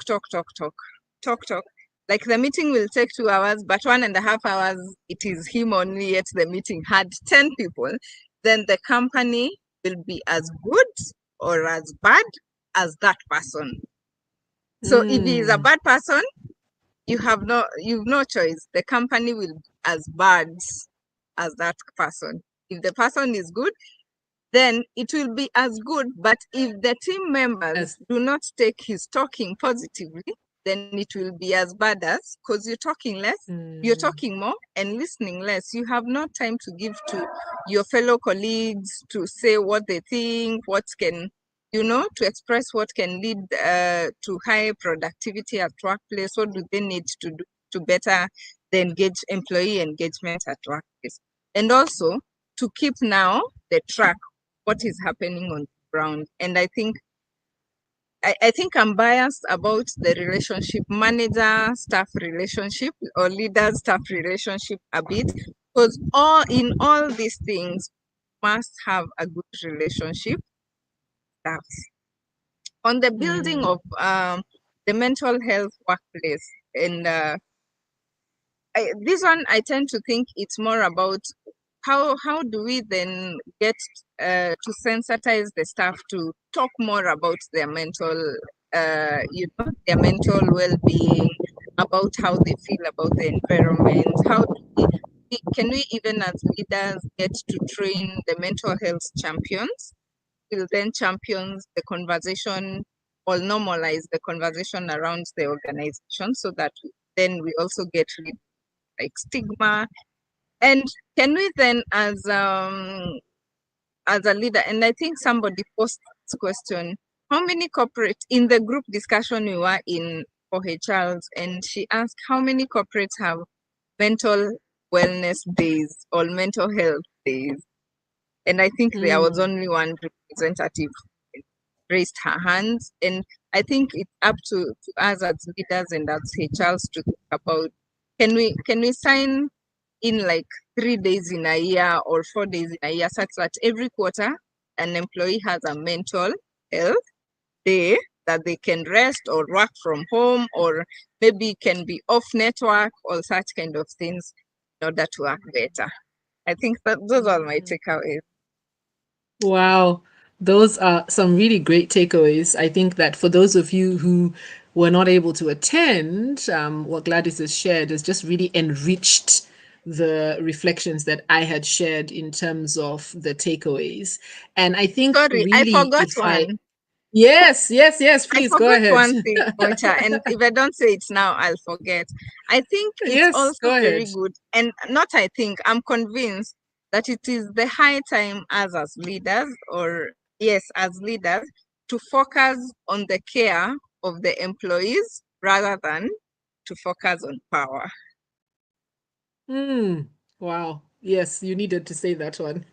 B: like the meeting will take 2 hours, but 1.5 hours, it is him only, yet the meeting had 10 people, then the company will be as good or as bad as that person. So if he is a bad person, you've no choice. The company will be as bad as that person. If the person is good, then it will be as good. But if the team members do not take his talking positively, then it will be as bad as, because you're talking less, you're talking more and listening less. You have no time to give to your fellow colleagues to say what they think, what can, to express what can lead to high productivity at workplace. What do they need to do to better the employee engagement at workplace? And also to keep now the track what is happening on the ground. And I think I'm biased about the relationship, manager-staff relationship or leader-staff relationship a bit, because in all these things must have a good relationship. Staff. On the building of the mental health workplace, and this one I tend to think it's more about how do we then get to sensitize the staff to talk more about their mental their mental well-being, about how they feel about the environment. How can we even as leaders get to train the mental health champions, will then champions the conversation or normalize the conversation around the organization, so that then we also get rid of like stigma. And can we then, as a leader, and I think somebody posed this question, how many corporate, in the group discussion we were in for HRs, and she asked how many corporates have mental wellness days or mental health days. And I think there was only one representative who raised her hands. And I think it's up to us as leaders and as HRs to think about, can we sign in like 3 days in a year or 4 days in a year, such that every quarter an employee has a mental health day that they can rest or work from home, or maybe can be off network, or such kind of things, in order to work better. I think that those are my takeaways.
A: Wow, those are some really great takeaways. I think that for those of you who were not able to attend, what Gladys has shared has just really enriched the reflections that I had shared in terms of the takeaways. And I think
B: Sorry, I
A: really,
B: forgot one.
A: Yes, please
B: I
A: go
B: forgot
A: ahead.
B: one thing, Mucha, and if I don't say it now, I'll forget. I think it's
A: Yes,
B: also
A: go
B: very
A: ahead.
B: good, and not I think, I'm convinced that it is the high time as leaders, or yes, as leaders, to focus on the care of the employees rather than to focus on power.
A: Wow. Yes, you needed to say that one.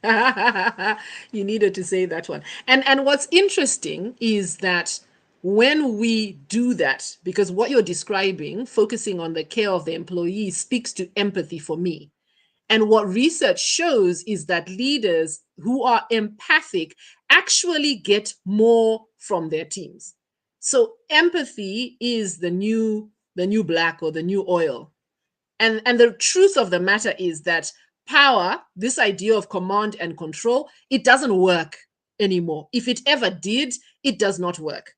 A: You needed to say that one. And what's interesting is that when we do that, because what you're describing, focusing on the care of the employee, speaks to empathy for me. And what research shows is that leaders who are empathic actually get more from their teams. So empathy is the new black or the new oil. And the truth of the matter is that power, this idea of command and control, it doesn't work anymore. If it ever did, it does not work.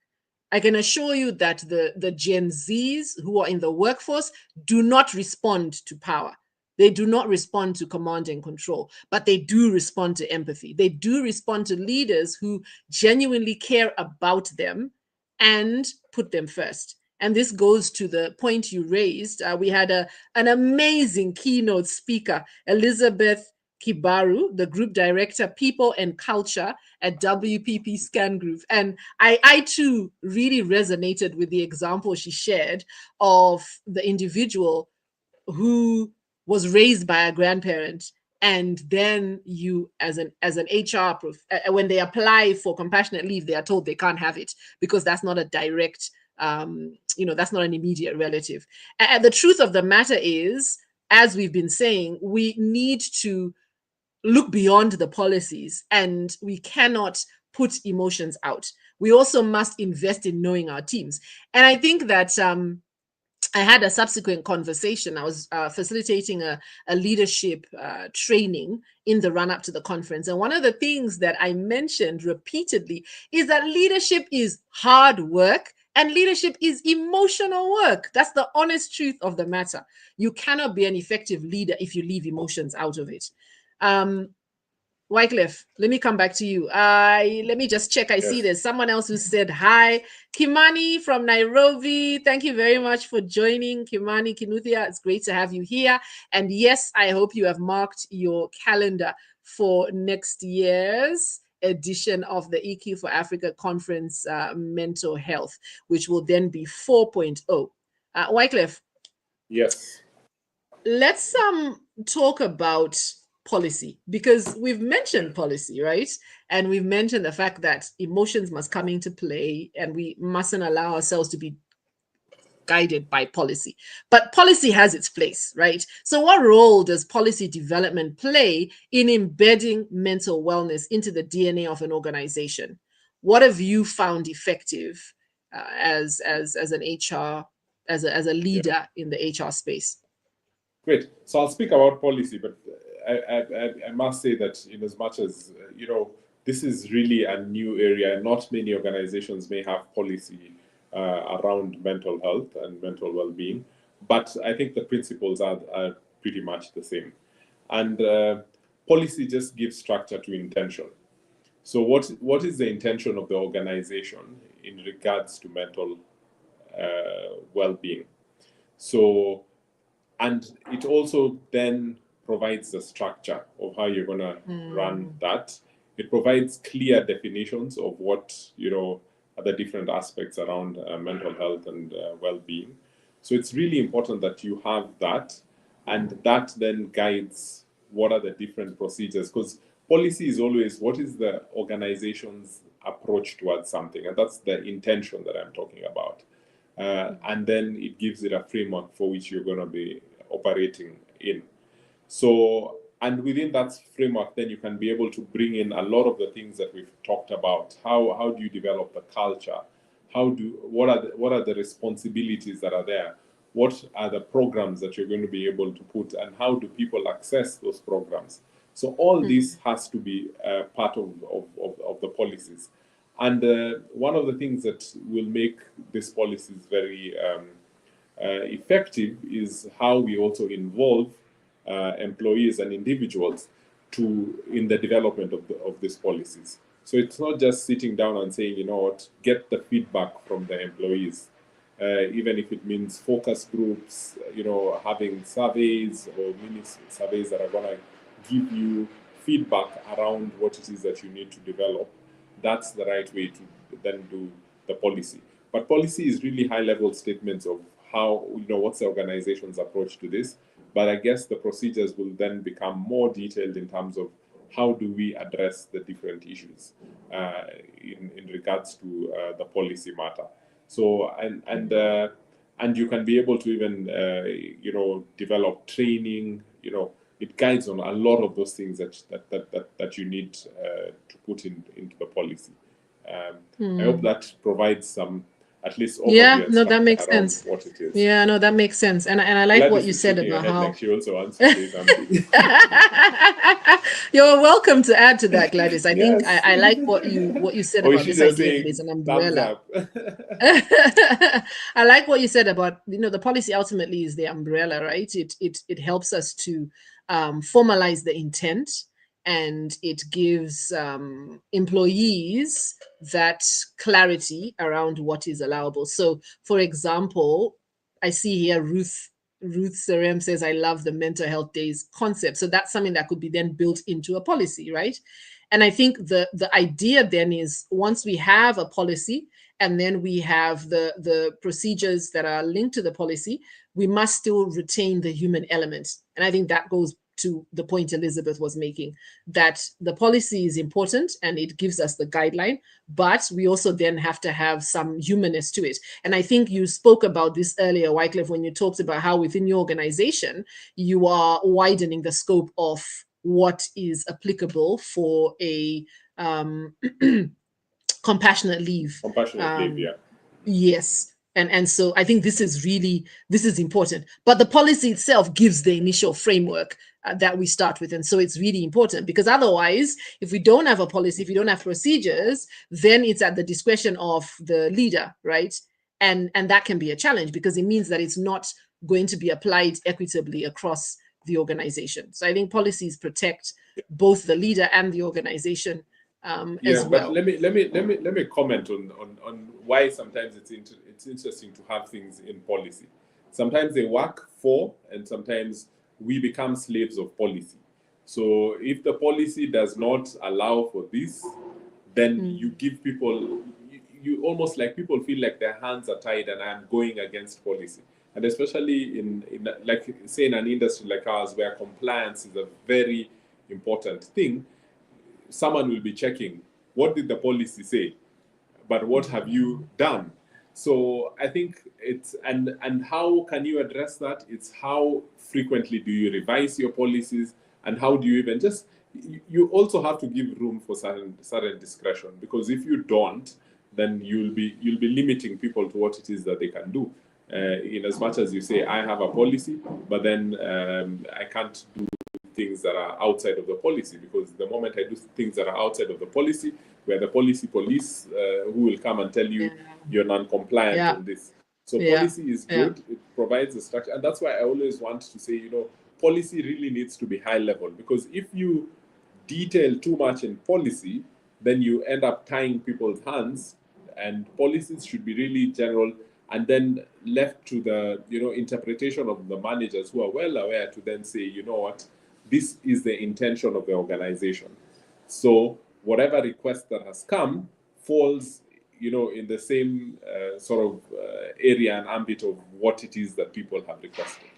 A: I can assure you that the Gen Zs who are in the workforce do not respond to power. They do not respond to command and control, but they do respond to empathy. They do respond to leaders who genuinely care about them and put them first. And this goes to the point you raised. We had an amazing keynote speaker, Elizabeth Kibaru, the group director, people and culture at WPP Scan Group. And I too really resonated with the example she shared of the individual who was raised by a grandparent, and then you as an HR when they apply for compassionate leave, they are told they can't have it because that's not a direct that's not an immediate relative. And the truth of the matter is, as we've been saying, we need to look beyond the policies, and we cannot put emotions out. We also must invest in knowing our teams. And I think that I had a subsequent conversation. I was facilitating a leadership training in the run up to the conference. And one of the things that I mentioned repeatedly is that leadership is hard work and leadership is emotional work. That's the honest truth of the matter. You cannot be an effective leader if you leave emotions out of it. Wycliffe, let me come back to you. Let me just check. I see there's someone else who said hi. Kimani from Nairobi. Thank you very much for joining. Kimani Kinuthia, it's great to have you here. And yes, I hope you have marked your calendar for next year's edition of the EQ4Africa Conference, Mental Health, which will then be 4.0. Wycliffe.
C: Yes.
A: Let's talk about policy, because we've mentioned policy, right? And we've mentioned the fact that emotions must come into play and we mustn't allow ourselves to be guided by policy. But policy has its place, right? So what role does policy development play in embedding mental wellness into the DNA of an organization? What have you found effective as an HR, as a leader in the HR space?
C: Great. So I'll speak about policy, but I must say that in as much as, this is really a new area, and not many organizations may have policy around mental health and mental well-being, but I think the principles are pretty much the same. And policy just gives structure to intention. So what is the intention of the organization in regards to mental well-being? So, and it also then provides the structure of how you're going to run that. It provides clear definitions of what, are the different aspects around mental health and well-being. So it's really important that you have that, and that then guides what are the different procedures, because policy is always what is the organization's approach towards something, and that's the intention that I'm talking about. And then it gives it a framework for which you're going to be operating in. So, and within that framework, then you can be able to bring in a lot of the things that we've talked about. How do you develop the culture? What are the responsibilities that are there? What are the programs that you're going to be able to put, and how do people access those programs? So all this has to be part of the policies. And one of the things that will make these policies very effective is how we also involve employees and individuals in the development of these policies. So it's not just sitting down and saying, get the feedback from the employees, even if it means focus groups, having surveys or mini surveys that are going to give you feedback around what it is that you need to develop. That's the right way to then do the policy. But policy is really high-level statements of how, what's the organization's approach to this. But I guess the procedures will then become more detailed in terms of how do we address the different issues in regards to the policy matter. So, and you can be able to even, develop training, it guides on a lot of those things that you need to put into the policy. I hope that provides some at least
A: Yeah,
C: overview and
A: no, that
C: structure
A: makes
C: around
A: sense.
C: what it is.
A: Yeah, no, that makes sense. And I like what
C: Gladys
A: you
C: is
A: said
C: shaking her
A: about
C: head
A: how
C: like she also wants to say something.
A: you're welcome to add to that, Gladys. I think
C: Yes.
A: I like what you said
C: Or is
A: about
C: she
A: this
C: just
A: idea that
C: saying
A: it's an
C: thumbs
A: umbrella.
C: up?
A: I like what you said about, the policy ultimately is the umbrella, right? It helps us to formalize the intent, and it gives employees that clarity around what is allowable. So, for example, I see here Ruth Serem says, I love the mental health days concept. So that's something that could be then built into a policy, right? And I think the idea then is, once we have a policy and then we have the procedures that are linked to the policy, we must still retain the human element. And I think that goes to the point Elizabeth was making, that the policy is important and it gives us the guideline, but we also then have to have some humanness to it. And I think you spoke about this earlier, Wycliffe, when you talked about how within your organization, you are widening the scope of what is applicable for a compassionate leave.
C: Compassionate leave, yeah.
A: Yes. And so I think this is important. But the policy itself gives the initial framework that we start with. And so it's really important, because otherwise, if we don't have a policy, if we don't have procedures, then it's at the discretion of the leader, right? And that can be a challenge, because it means that it's not going to be applied equitably across the organization. So I think policies protect both the leader and the organization as well.
C: But let me comment on why sometimes it's interesting to have things in policy. Sometimes they work for, and sometimes we become slaves of policy. So if the policy does not allow for this, then you give people, you almost like people feel like their hands are tied and I'm going against policy. And especially in like say in an industry like ours, where compliance is a very important thing, someone will be checking, what did the policy say, but what have you done? So I think it's, and how can you address that? It's how frequently do you revise your policies, and how do you even just, you also have to give room for certain discretion, because if you don't, then you'll be limiting people to what it is that they can do. In as much as you say, I have a policy, but then I can't do things that are outside of the policy, because the moment I do things that are outside of the policy, where the policy police who will come and tell you you're non-compliant on this. So policy is good. It provides a structure, and that's why I always want to say, policy really needs to be high level, because if you detail too much in policy, then you end up tying people's hands, and policies should be really general, and then left to the interpretation of the managers, who are well aware, to then say, you know what, this is the intention of the organization. So whatever request that has come falls, in the same sort of area and ambit of what it is that people have requested.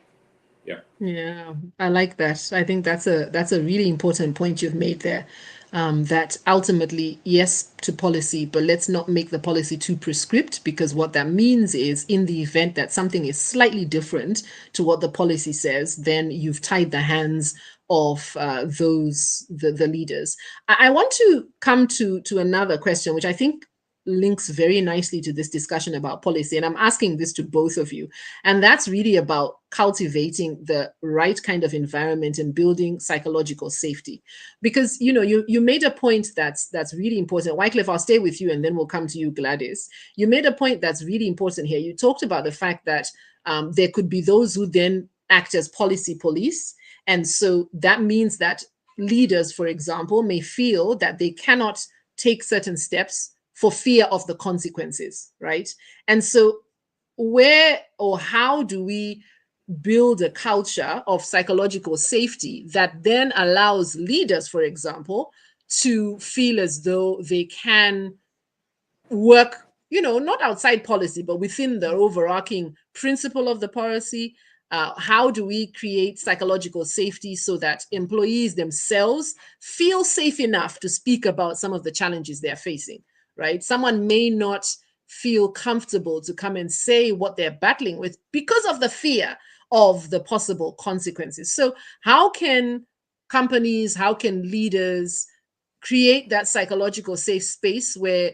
A: Yeah, I like that. I think that's a really important point you've made there. That ultimately, yes, to policy, but let's not make the policy too prescriptive, because what that means is, in the event that something is slightly different to what the policy says, then you've tied the hands of the leaders. I want to come to another question, which I think links very nicely to this discussion about policy. And I'm asking this to both of you. And that's really about cultivating the right kind of environment and building psychological safety. Because, you made a point that's really important. Wycliffe, I'll stay with you and then we'll come to you, Gladys. You made a point that's really important here. You talked about the fact that there could be those who then act as policy police. And so that means that leaders, for example, may feel that they cannot take certain steps for fear of the consequences, right? And so where or how do we build a culture of psychological safety that then allows leaders, for example, to feel as though they can work, not outside policy, but within the overarching principle of the policy? How do we create psychological safety so that employees themselves feel safe enough to speak about some of the challenges they're facing, right? Someone may not feel comfortable to come and say what they're battling with because of the fear of the possible consequences. So how can companies, how can leaders create that psychological safe space where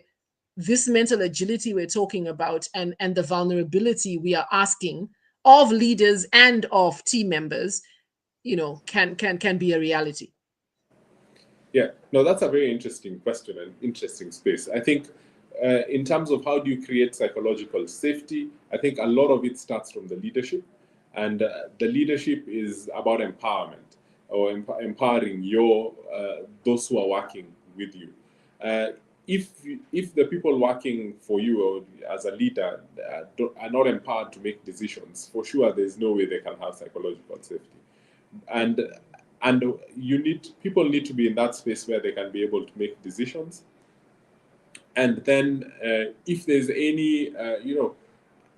A: this mental agility we're talking about and the vulnerability we are asking of leaders and of team members, can be a reality?
C: Yeah, no, that's a very interesting question and interesting space. I think in terms of how do you create psychological safety, I think a lot of it starts from the leadership. And the leadership is about empowerment, or empowering those who are working with you. If the people working for you or as a leader are not empowered to make decisions, for sure there's no way they can have psychological safety. And people need to be in that space where they can be able to make decisions. And then if there's any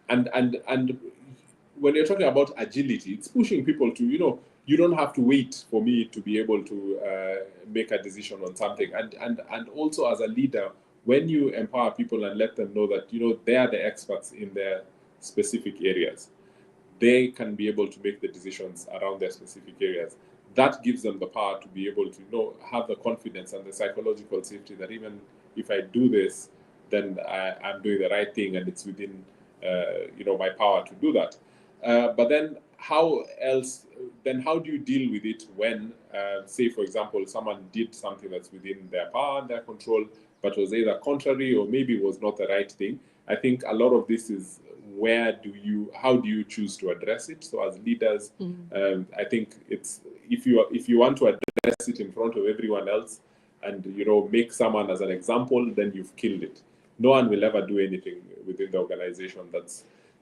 C: and when you're talking about agility, it's pushing people to, you don't have to wait for me to be able to make a decision on something. And also as a leader, when you empower people and let them know that, they are the experts in their specific areas, they can be able to make the decisions around their specific areas. That gives them the power to be able to, have the confidence and the psychological safety that even if I do this, then I'm doing the right thing and it's within, my power to do that. But then how do you deal with it when, say, for example, someone did something that's within their power and their control, but was either contrary or maybe was not the right thing? I think a lot of this is how do you choose to address it? So as leaders, I think it's if you want to address it in front of everyone else and make someone as an example, then you've killed it. No one will ever do anything within the organization.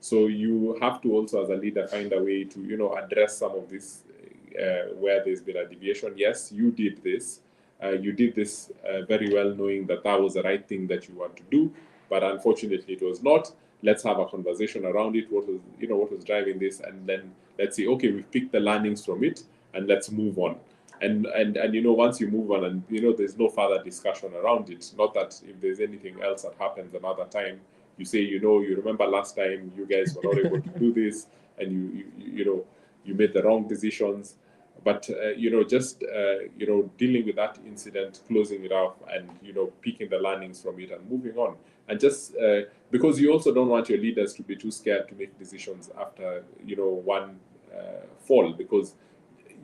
C: So you have to also as a leader find a way to address some of this where there's been a deviation. Yes, you did this. You did this very well, knowing that was the right thing that you want to do, but unfortunately it was not. Let's have a conversation around it. What was driving this, and then let's say, okay, we've picked the learnings from it, and let's move on. And once you move on, and there's no further discussion around it. Not that if there's anything else that happens another time, you say, you remember last time you guys were not able to do this, and you made the wrong decisions. But dealing with that incident, closing it off, and picking the learnings from it and moving on. And just because you also don't want your leaders to be too scared to make decisions after one fall, because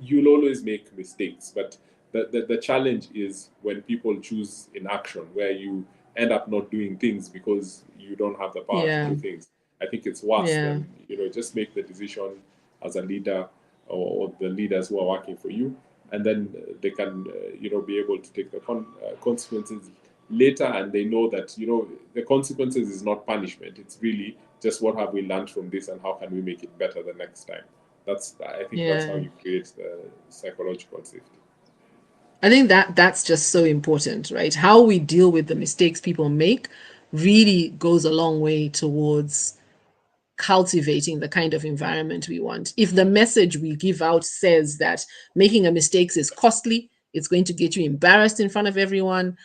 C: you'll always make mistakes. But the challenge is when people choose inaction, where you end up not doing things because you don't have the power to do things. I think it's worse than just make the decision as a leader or the leaders who are working for you, and then they can be able to take the consequences later, and they know that the consequences is not punishment. It's really just what have we learned from this and how can we make it better the next time. That's how you create the psychological safety.
A: I think that's just so important, right? How we deal with the mistakes people make really goes a long way towards cultivating the kind of environment we want. If the message we give out says that making a mistake is costly, it's going to get you embarrassed in front of everyone,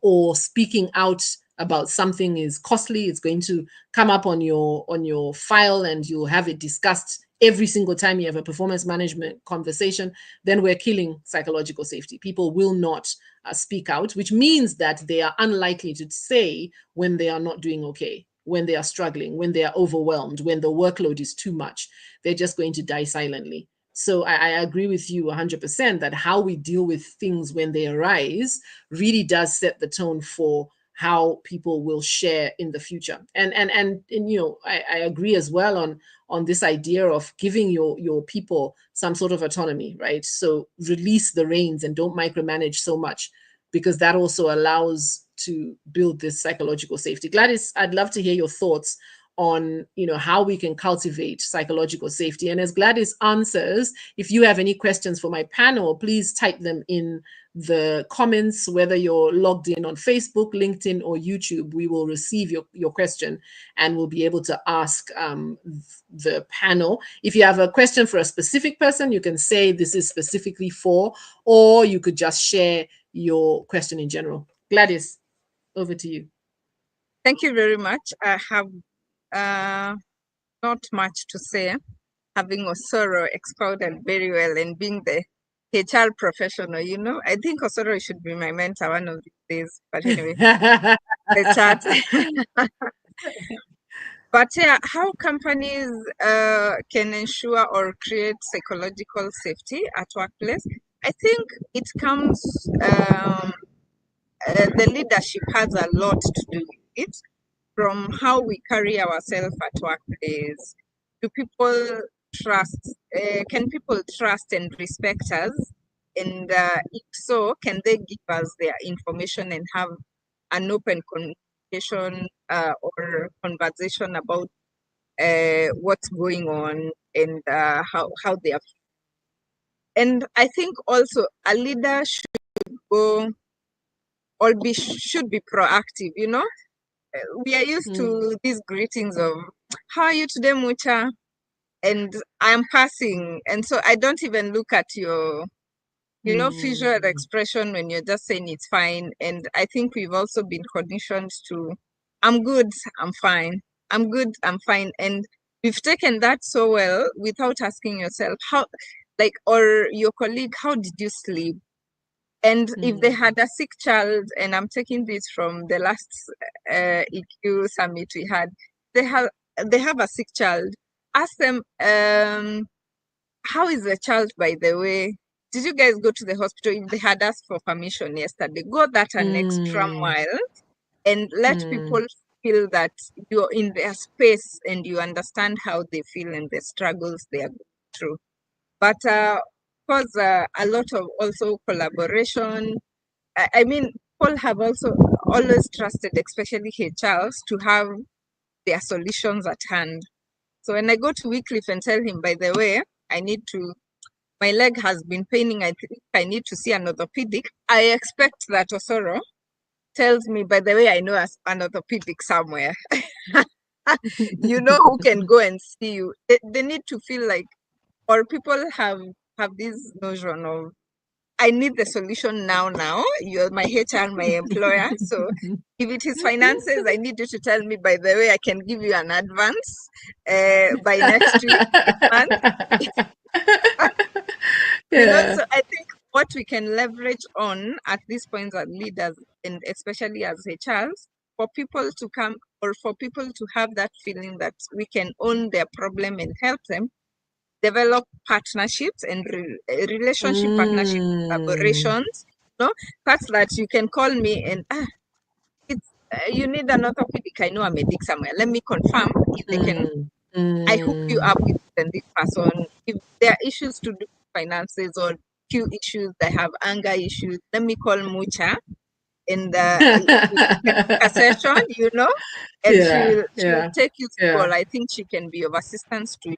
A: or speaking out about something is costly, it's going to come up on your file and you'll have it discussed every single time you have a performance management conversation, then we're killing psychological safety. People will not speak out, which means that they are unlikely to say when they are not doing okay, when they are struggling, when they are overwhelmed, when the workload is too much. They're just going to die silently. So I agree with you 100% that how we deal with things when they arise really does set the tone for how people will share in the future. And I agree as well on this idea of giving your people some sort of autonomy, right? So release the reins and don't micromanage so much, because that also allows to build this psychological safety. Gladys, I'd love to hear your thoughts on how we can cultivate psychological safety. And as Gladys answers, if you have any questions for my panel, please type them in the comments, whether you're logged in on Facebook, LinkedIn, or YouTube. We will receive your question and we'll be able to ask the panel. If you have a question for a specific person, you can say this is specifically for, or you could just share your question in general. Gladys, over to you.
B: Thank you very much. I have not much to say, having Osoro expounded very well and being the HR professional. I think Osoro should be my mentor one of these days. But anyway, the chat. But yeah, how companies can ensure or create psychological safety at workplace? I think it comes, the leadership has a lot to do with it, from how we carry ourselves at workplace. Do people trust, can people trust and respect us? And if so, can they give us their information and have an open communication or conversation about what's going on and how they are. And I think also a leader should go or should be proactive, you know. We are used to these greetings of, how are you today, Mucha? And I'm passing. And so I don't even look at your, you know, facial expression when you're just saying it's fine. And I think we've also been conditioned to, I'm good, I'm fine. I'm good, I'm fine. And we've taken that so well without asking yourself how, like, or your colleague, how did you sleep? And if they had a sick child, and I'm taking this from the last EQ summit we had, they have a sick child. Ask them, how is the child, by the way? Did you guys go to the hospital? If they had asked for permission yesterday, go that an extra mile and let people feel that you're in their space and you understand how they feel and the struggles they are going through. But because a lot of also collaboration, I mean, people have also always trusted, especially HRs, to have their solutions at hand. So when I go to Wycliffe and tell him, by the way, my leg has been paining, I think I need to see an orthopedic, I expect that Osoro tells me, by the way, I know an orthopedic somewhere. You know who can go and see you. They need to feel like, or people have this notion of, I need the solution now. You're my HR, my employer. So if it is finances, I need you to tell me, by the way, I can give you an advance by next week, month. You know, so I think what we can leverage on at this point as leaders, and especially as HRs, for people to come, or for people to have that feeling that we can own their problem and help them, develop partnerships and relationship partnership collaborations. No, that's that you can call me and it's you need an orthopedic. I know a medic somewhere. Let me confirm if they can. I hook you up with this person. If there are issues to do with finances or few issues, they have anger issues, let me call Mucha in a session, you know, and she will take you through, or I think she can be of assistance to you.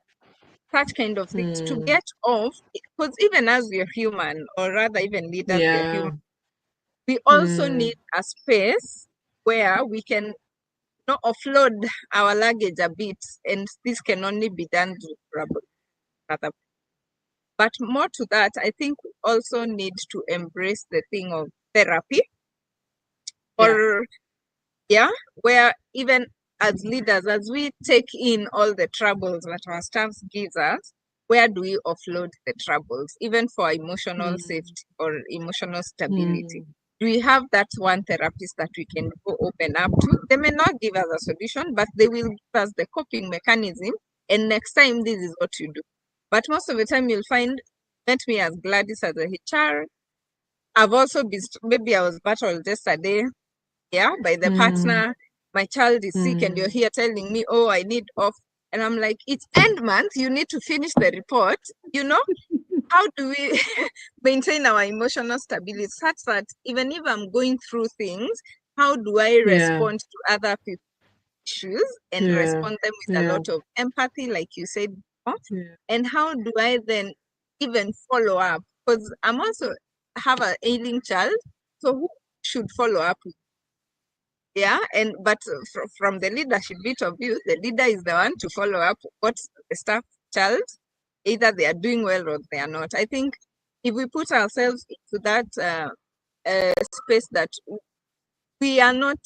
B: Such kind of things to get off, because even as we're human, or rather even leaders, we're human, we also need a space where we can offload our luggage a bit, and this can only be done through other. But more to that, I think we also need to embrace the thing of therapy, or where even as leaders, as we take in all the troubles that our staff gives us, where do we offload the troubles, even for emotional safety or emotional stability? Do we have that one therapist that we can go open up to? They may not give us a solution, but they will give us the coping mechanism. And next time, this is what you do. But most of the time, you'll find, met me as Gladys as a HR. I've also been, maybe I was battled yesterday, by the partner. My child is sick and you're here telling me, oh, I need off. And I'm like, it's end month. You need to finish the report. You know, how do we maintain our emotional stability such that even if I'm going through things, how do I respond to other people's issues and respond them with a lot of empathy, like you said, and how do I then even follow up? Because I'm also have an ailing child, so who should follow up with? But from the leadership bit of view, the leader is the one to follow up what's the staff child, either they are doing well or they are not. I think if we put ourselves into that space that we are not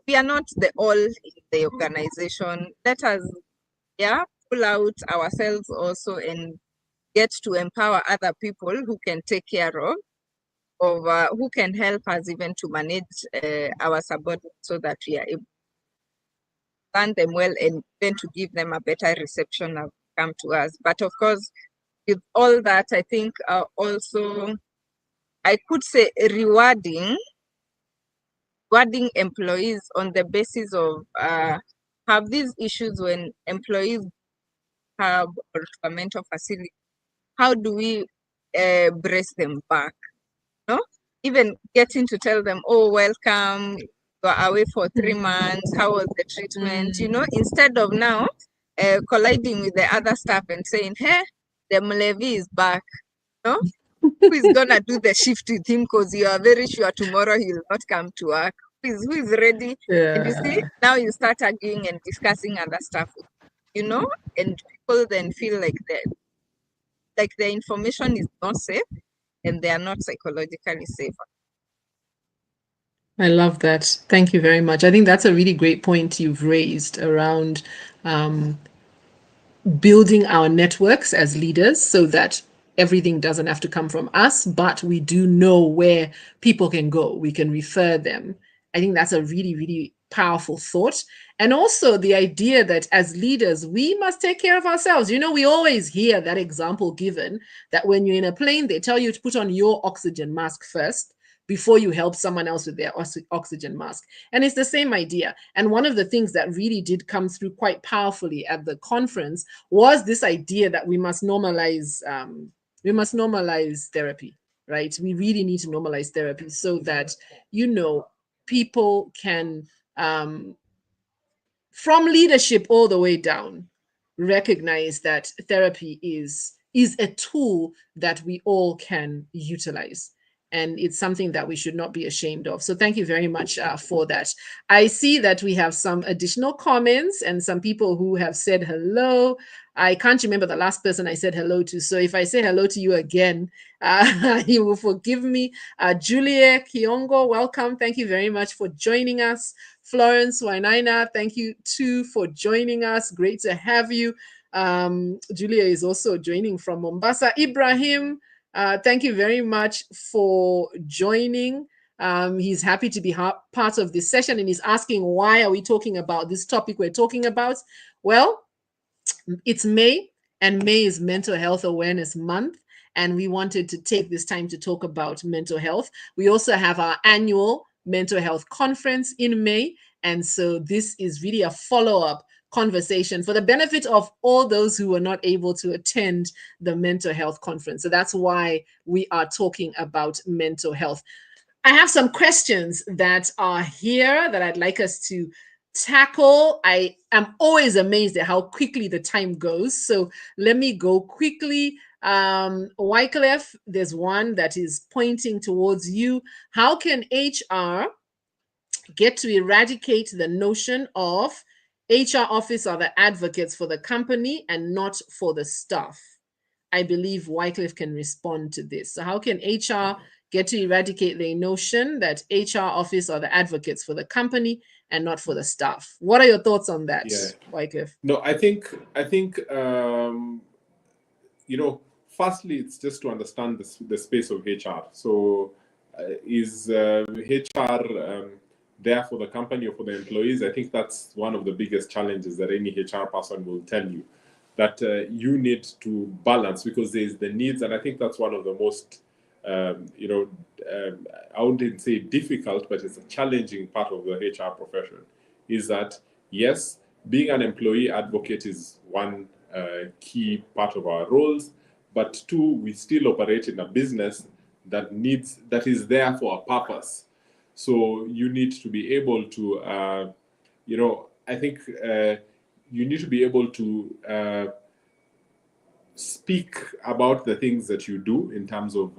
B: the all in the organization, let us pull out ourselves also and get to empower other people who can take care of of who can help us even to manage our subordinates so that we are able to run them well and then to give them a better reception of come to us. But of course, with all that, I think also I could say rewarding employees on the basis of have these issues when employees have or to a mental facility. How do we brace them back? No, even getting to tell them, "Oh, welcome. You are away for 3 months. How was the treatment?" You know, instead of now colliding with the other staff and saying, "Hey, the Mlevi is back." No, who is gonna do the shift with him because you are very sure tomorrow he will not come to work? Who is ready? And you see, now you start arguing and discussing other stuff, you know, and people then feel like the information is not safe and they are not psychologically safe.
A: I love that. Thank you very much. I think that's a really great point you've raised around building our networks as leaders so that everything doesn't have to come from us, but we do know where people can go. We can refer them. I think that's a really, really powerful thought. And also the idea that as leaders, we must take care of ourselves. You know, we always hear that example given that when you're in a plane, they tell you to put on your oxygen mask first before you help someone else with their oxygen mask. And it's the same idea. And one of the things that really did come through quite powerfully at the conference was this idea that we must normalize therapy, right? We really need to normalize therapy so that, you know, people can, from leadership all the way down, recognize that therapy is a tool that we all can utilize. And it's something that we should not be ashamed of. So thank you very much for that. I see that we have some additional comments and some people who have said hello. I can't remember the last person I said hello to. So if I say hello to you again, you will forgive me. Julia Kiongo, welcome. Thank you very much for joining us. Florence Wainaina, thank you too for joining us. Great to have you. Julia is also joining from Mombasa. Ibrahim, thank you very much for joining. He's happy to be part of this session and he's asking, why are we talking about this topic we're talking about? Well, it's May, and May is Mental Health Awareness Month, and we wanted to take this time to talk about mental health. We also have our annual Mental Health Conference in May, and so this is really a follow-up conversation for the benefit of all those who were not able to attend the Mental Health Conference. So that's why we are talking about mental health. I have some questions that are here that I'd like us to tackle. I am always amazed at how quickly the time goes. So let me go quickly. Wycliffe, there's one that is pointing towards you. How can HR get to eradicate the notion of HR office are the advocates for the company and not for the staff? I believe Wycliffe can respond to this. So how can HR get to eradicate the notion that HR office are the advocates for the company and not for the staff? What are your thoughts on that, Wycliffe?
C: No, I think you know, firstly, it's just to understand the space of HR. So is HR there for the company or for the employees? I think that's one of the biggest challenges that any HR person will tell you, that you need to balance, because there's the needs. And I think that's one of the most, you know, I wouldn't say difficult, but it's a challenging part of the HR profession, is that, yes, being an employee advocate is one key part of our roles, but two, we still operate in a business that is there for a purpose. So you need to be able to, you know, I think you need to be able to speak about the things that you do in terms of,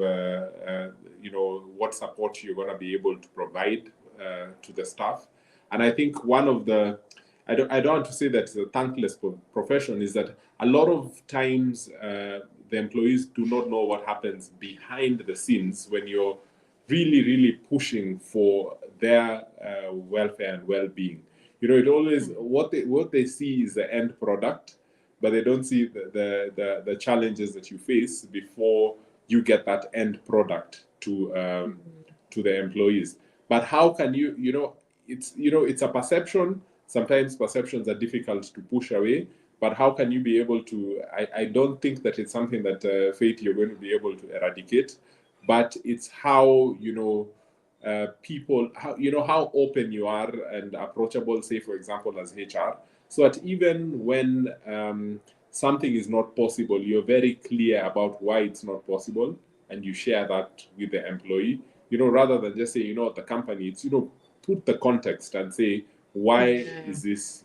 C: you know, what support you're going to be able to provide to the staff. And I think one of the, I don't want to say that it's a thankless profession, is that a lot of times the employees do not know what happens behind the scenes when you're really, really pushing for their welfare and well-being. You know, it always, what they see is the end product, but they don't see the challenges that you face before you get that end product. to the employees. But how can it's a perception. Sometimes perceptions are difficult to push away. But how can you be able to? I don't think that it's something that Faith, you're going to be able to eradicate. But it's how people, how open you are and approachable. Say, for example, as HR, so that even when something is not possible, you're very clear about why it's not possible, and you share that with the employee. Rather than just say, the company, it's put the context and say, why is this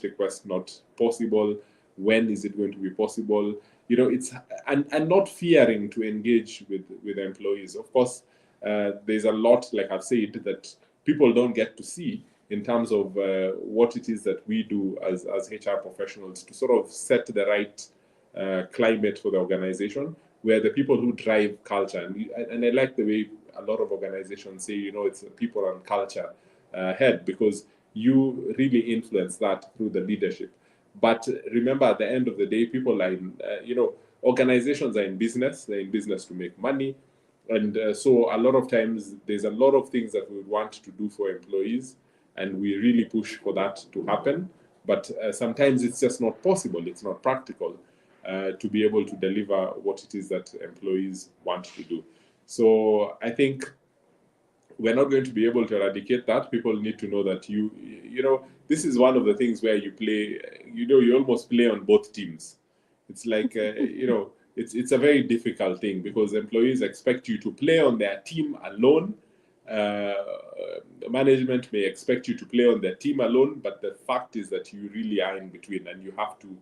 C: request not possible? When is it going to be possible? It's and not fearing to engage with employees. Of course, there's a lot, like I've said, that people don't get to see in terms of what it is that we do as HR professionals to sort of set the right climate for the organization, where the people who drive culture, and I like the way a lot of organizations say, it's a people and culture head, because you really influence that through the leadership. But remember, at the end of the day, people are organizations are in business. They're in business to make money. And so a lot of times there's a lot of things that we want to do for employees, and we really push for that to happen. But sometimes it's just not possible. It's not practical to be able to deliver what it is that employees want to do. So I think we're not going to be able to eradicate that. People need to know that this is one of the things where you play, you almost play on both teams. It's like, it's a very difficult thing, because employees expect you to play on their team alone. Management may expect you to play on their team alone, but the fact is that you really are in between, and you have to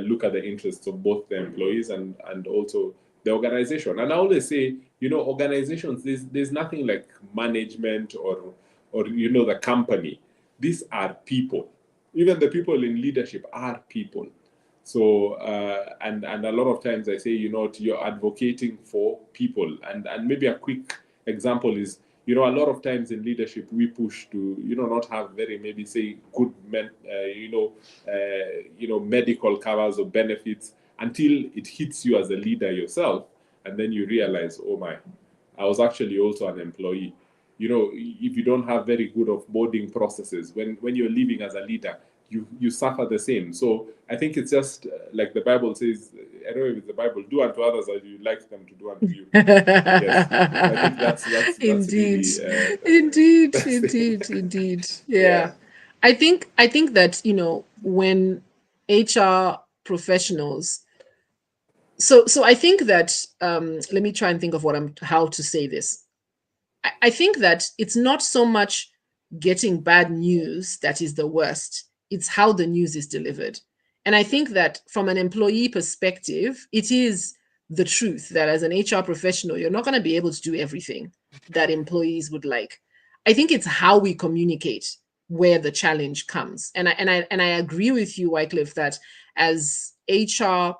C: look at the interests of both the employees and also the organization. And I always say, organizations, there's nothing like management or the company. These are people. Even the people in leadership are people. So and a lot of times I say, you're advocating for people. And maybe a quick example is, a lot of times in leadership we push to not have very, maybe say, good medical covers or benefits until it hits you as a leader yourself, and then you realize, oh my, I was actually also an employee. If you don't have very good offboarding processes, when you're leaving as a leader, you suffer the same. So I think it's just like the Bible says, I don't know if it's the Bible, do unto others as you like them to do unto you. Yes, I think that's
A: Indeed,
C: really,
A: indeed. Yeah. I think that, when HR professionals, so I think that let me try and think of how to say this. I think that it's not so much getting bad news that is the worst. It's how the news is delivered. And I think that from an employee perspective, it is the truth that as an HR professional, you're not going to be able to do everything that employees would like. I think it's how we communicate where the challenge comes. And I agree with you, Wycliffe, that as HR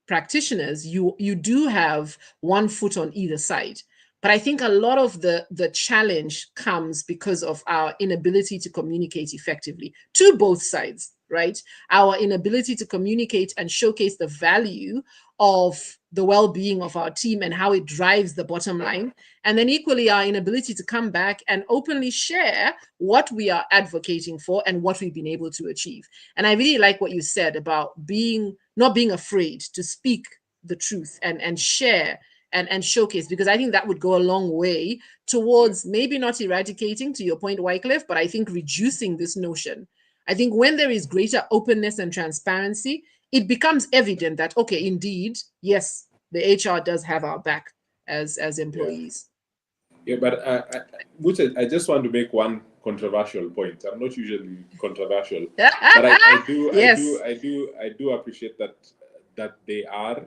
A: practitioners, you do have one foot on either side. But I think a lot of the challenge comes because of our inability to communicate effectively to both sides, right? Our inability to communicate and showcase the value of the well-being of our team and how it drives the bottom line. And then equally, our inability to come back and openly share what we are advocating for and what we've been able to achieve. And I really like what you said about not being afraid to speak the truth and share and showcase, because I think that would go a long way towards maybe not eradicating, to your point, Wycliffe, but I think reducing this notion. I think when there is greater openness and transparency, it becomes evident that, okay, indeed, yes, the HR does have our back as employees.
C: Yeah, but I just want to make one controversial point. I'm not usually controversial, but I do appreciate that there are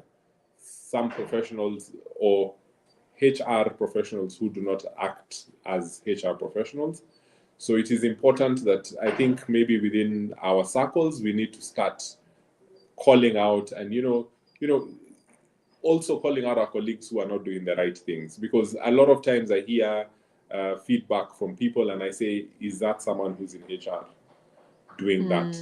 C: some professionals or HR professionals who do not act as HR professionals. So it is important that I think maybe within our circles we need to start calling out and also calling out our colleagues who are not doing the right things, because a lot of times I hear feedback from people and I say, is that someone who's in HR doing that?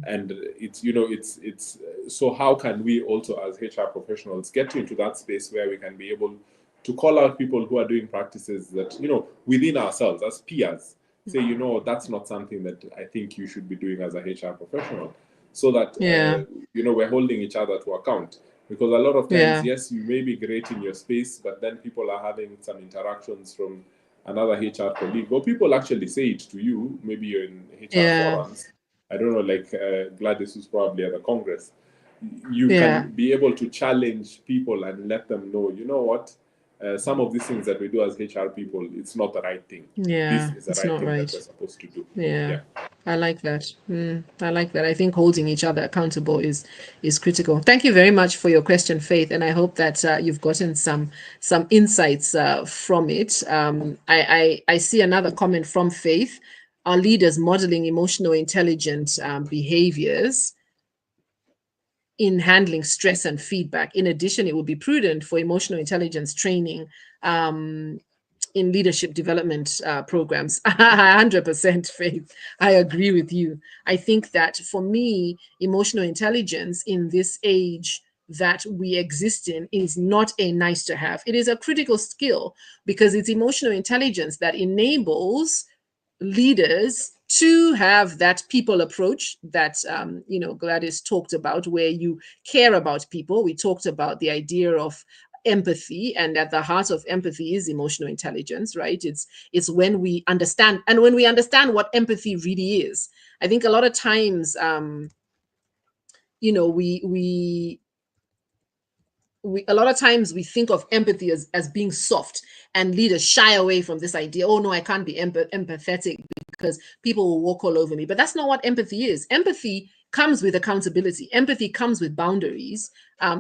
C: And it's so how can we also as HR professionals get into that space where we can be able to call out people who are doing practices that, within ourselves as peers, say, that's not something that I think you should be doing as a HR professional, so that, we're holding each other to account. Because a lot of times, yes, you may be great in your space, but then people are having some interactions from another HR colleague, or people actually say it to you. Maybe you're in HR forums. I don't know, like Gladys was probably at the Congress. You can be able to challenge people and let them know, you know what, some of these things that we do as HR people, it's not the right thing.
A: Yeah,
C: this is the right thing that we're supposed to do.
A: Yeah. I like that. I like that. I think holding each other accountable is critical. Thank you very much for your question, Faith, and I hope that you've gotten some insights from it. I see another comment from Faith. Our leaders modeling emotional intelligent behaviors in handling stress and feedback. In addition, it would be prudent for emotional intelligence training in leadership development programs. 100% Faith. I agree with you. I think that for me, emotional intelligence in this age that we exist in is not a nice to have. It is a critical skill, because it's emotional intelligence that enables leaders to have that people approach that Gladys talked about, where you care about people. We talked about the idea of empathy, and at the heart of empathy is emotional intelligence, right? It's when we understand, and when we understand what empathy really is. I think a lot of times we think of empathy as being soft, and leaders shy away from this idea. Oh no, I can't be empathetic because people will walk all over me. But that's not what empathy is. Empathy comes with accountability. Empathy comes with boundaries.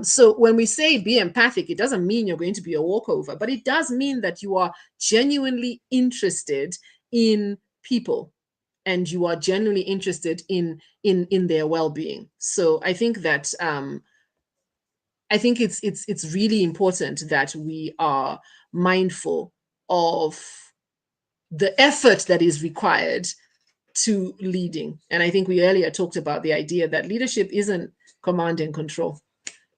A: So when we say be empathic, it doesn't mean you're going to be a walkover, but it does mean that you are genuinely interested in people, and you are genuinely interested in their well-being. So I think that it's really important that we are mindful of the effort that is required to leading. And I think we earlier talked about the idea that leadership isn't command and control.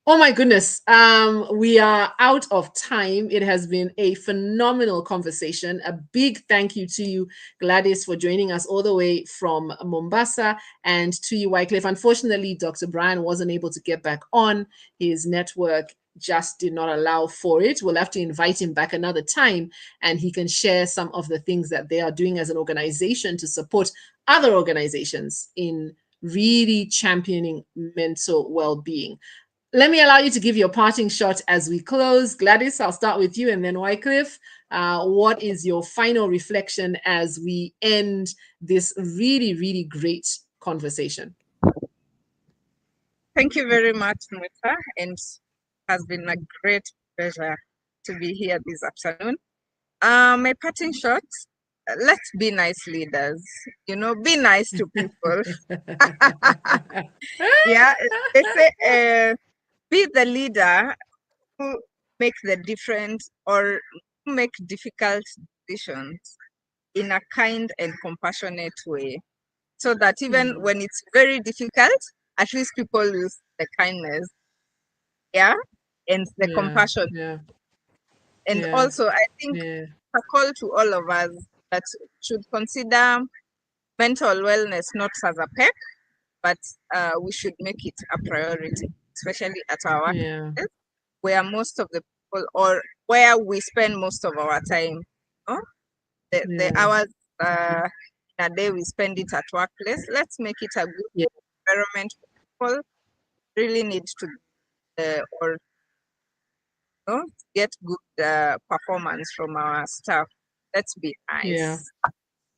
A: Oh my goodness, we are out of time. It has been a phenomenal conversation. A big thank you to you, Gladys, for joining us all the way from Mombasa, and to you, Wycliffe. Unfortunately, Dr. Brian wasn't able to get back on. His network just did not allow for it. We'll have to invite him back another time, and he can share some of the things that they are doing as an organization to support other organizations in really championing mental well-being. Let me allow you to give your parting shot as we close. Gladys, I'll start with you, and then Wycliffe. What is your final reflection as we end this really, really great conversation?
B: Thank you very much, Mucha, and it has been a great pleasure to be here this afternoon. My parting shot, let's be nice leaders, be nice to people. Yeah, they say, be the leader who make the difference, or who make difficult decisions in a kind and compassionate way, so that even when it's very difficult, at least people use the kindness, and the compassion. And also, I think a call to all of us that should consider mental wellness not as a perk, but we should make it a priority, especially at our workplace, where most of the people, or where we spend most of our time. The hours in a day we spend it at workplace. Let's make it a good environment for people. Really need to get good performance from our staff. Let's be nice.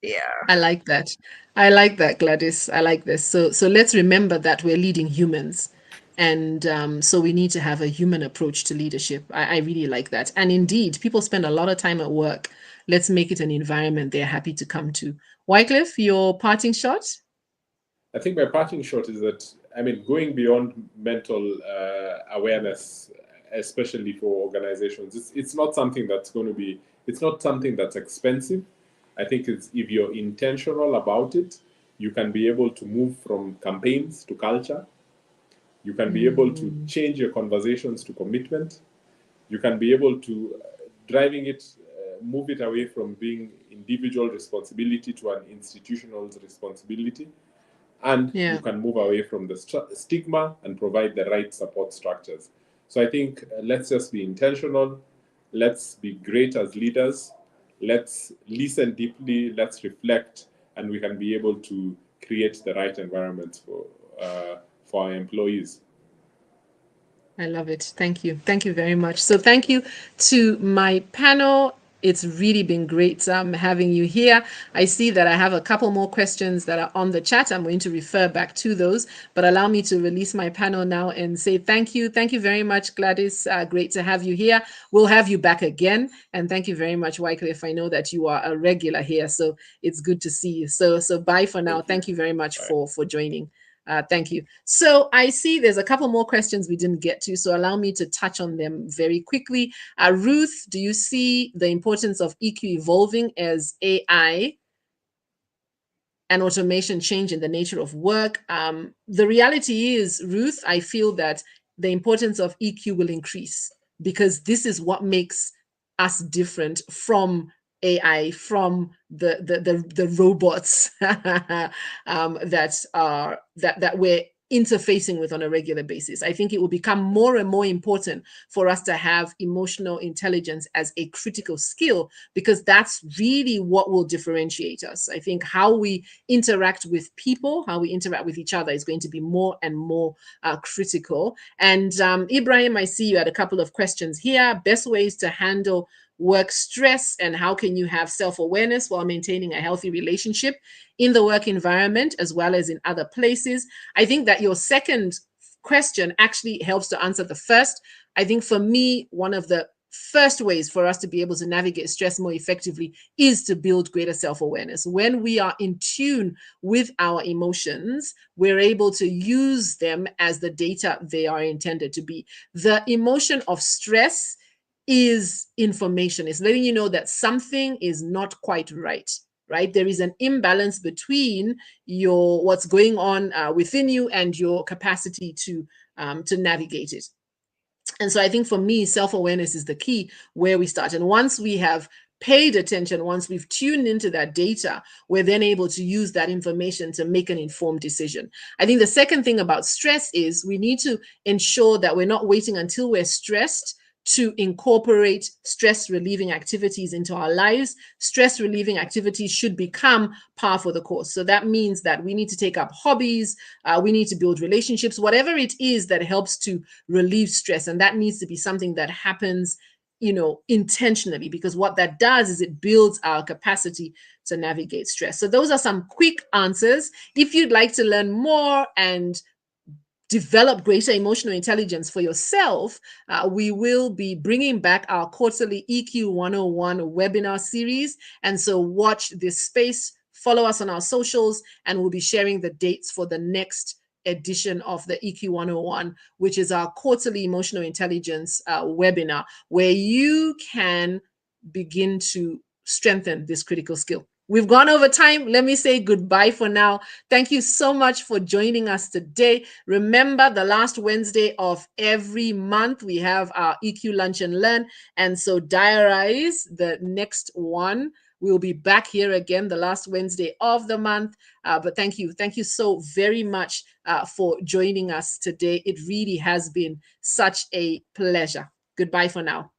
B: Yeah.
A: I like that. I like that, Gladys. I like this. So let's remember that we're leading humans. And so we need to have a human approach to leadership. I really like that. And indeed, people spend a lot of time at work. Let's make it an environment they're happy to come to. Wycliffe, your parting shot?
C: I think my parting shot is that, going beyond mental awareness, especially for organizations, it's not something that's going to be, it's not something that's expensive. I think if you're intentional about it, you can be able to move from campaigns to culture. You can be able to change your conversations to commitment. You can be able to driving it, move it away from being individual responsibility to an institutional responsibility. And you can move away from the stigma and provide the right support structures. So I think let's just be intentional. Let's be great as leaders. Let's listen deeply. Let's reflect, and we can be able to create the right environment for our employees.
A: I love it. Thank you. Thank you very much. So thank you to my panel. It's really been great having you here. I see that I have a couple more questions that are on the chat. I'm going to refer back to those, but allow me to release my panel now and say thank you. Thank you very much, Gladys. Great to have you here. We'll have you back again. And thank you very much, Wycliffe. I know that you are a regular here, so it's good to see you. So bye for now. Thank you very much for joining. Thank you. So I see there's a couple more questions we didn't get to, so allow me to touch on them very quickly. Ruth, do you see the importance of EQ evolving as AI and automation change in the nature of work? The reality is, Ruth, I feel that the importance of EQ will increase because this is what makes us different from AI, from the robots that we're interfacing with on a regular basis. I think it will become more and more important for us to have emotional intelligence as a critical skill, because that's really what will differentiate us. I think how we interact with people, how we interact with each other is going to be more and more critical. And Ibrahim, I see you had a couple of questions here. Best ways to handle work stress, and how can you have self-awareness while maintaining a healthy relationship in the work environment as well as in other places? I think that your second question actually helps to answer the first. I think for me, one of the first ways for us to be able to navigate stress more effectively is to build greater self-awareness. When we are in tune with our emotions, we're able to use them as the data they are intended to be. The emotion of stress is information. It's letting you know that something is not quite right. Right? There is an imbalance between what's going on within you and your capacity to navigate it. And so I think for me, self-awareness is the key where we start. And once we have paid attention, once we've tuned into that data, we're then able to use that information to make an informed decision. I think the second thing about stress is we need to ensure that we're not waiting until we're stressed to incorporate stress relieving activities into our lives. Stress relieving activities should become par for the course. So that means that we need to take up hobbies, we need to build relationships, whatever it is that helps to relieve stress. And that needs to be something that happens, intentionally, because what that does is it builds our capacity to navigate stress. So those are some quick answers. If you'd like to learn more and develop greater emotional intelligence for yourself, we will be bringing back our quarterly EQ 101 webinar series. And so watch this space, follow us on our socials, and we'll be sharing the dates for the next edition of the EQ 101, which is our quarterly emotional intelligence webinar, where you can begin to strengthen this critical skill. We've gone over time. Let me say goodbye for now. Thank you so much for joining us today. Remember, the last Wednesday of every month, we have our EQ Lunch and Learn. And so diarize the next one. We'll be back here again the last Wednesday of the month. But thank you. Thank you so very much for joining us today. It really has been such a pleasure. Goodbye for now.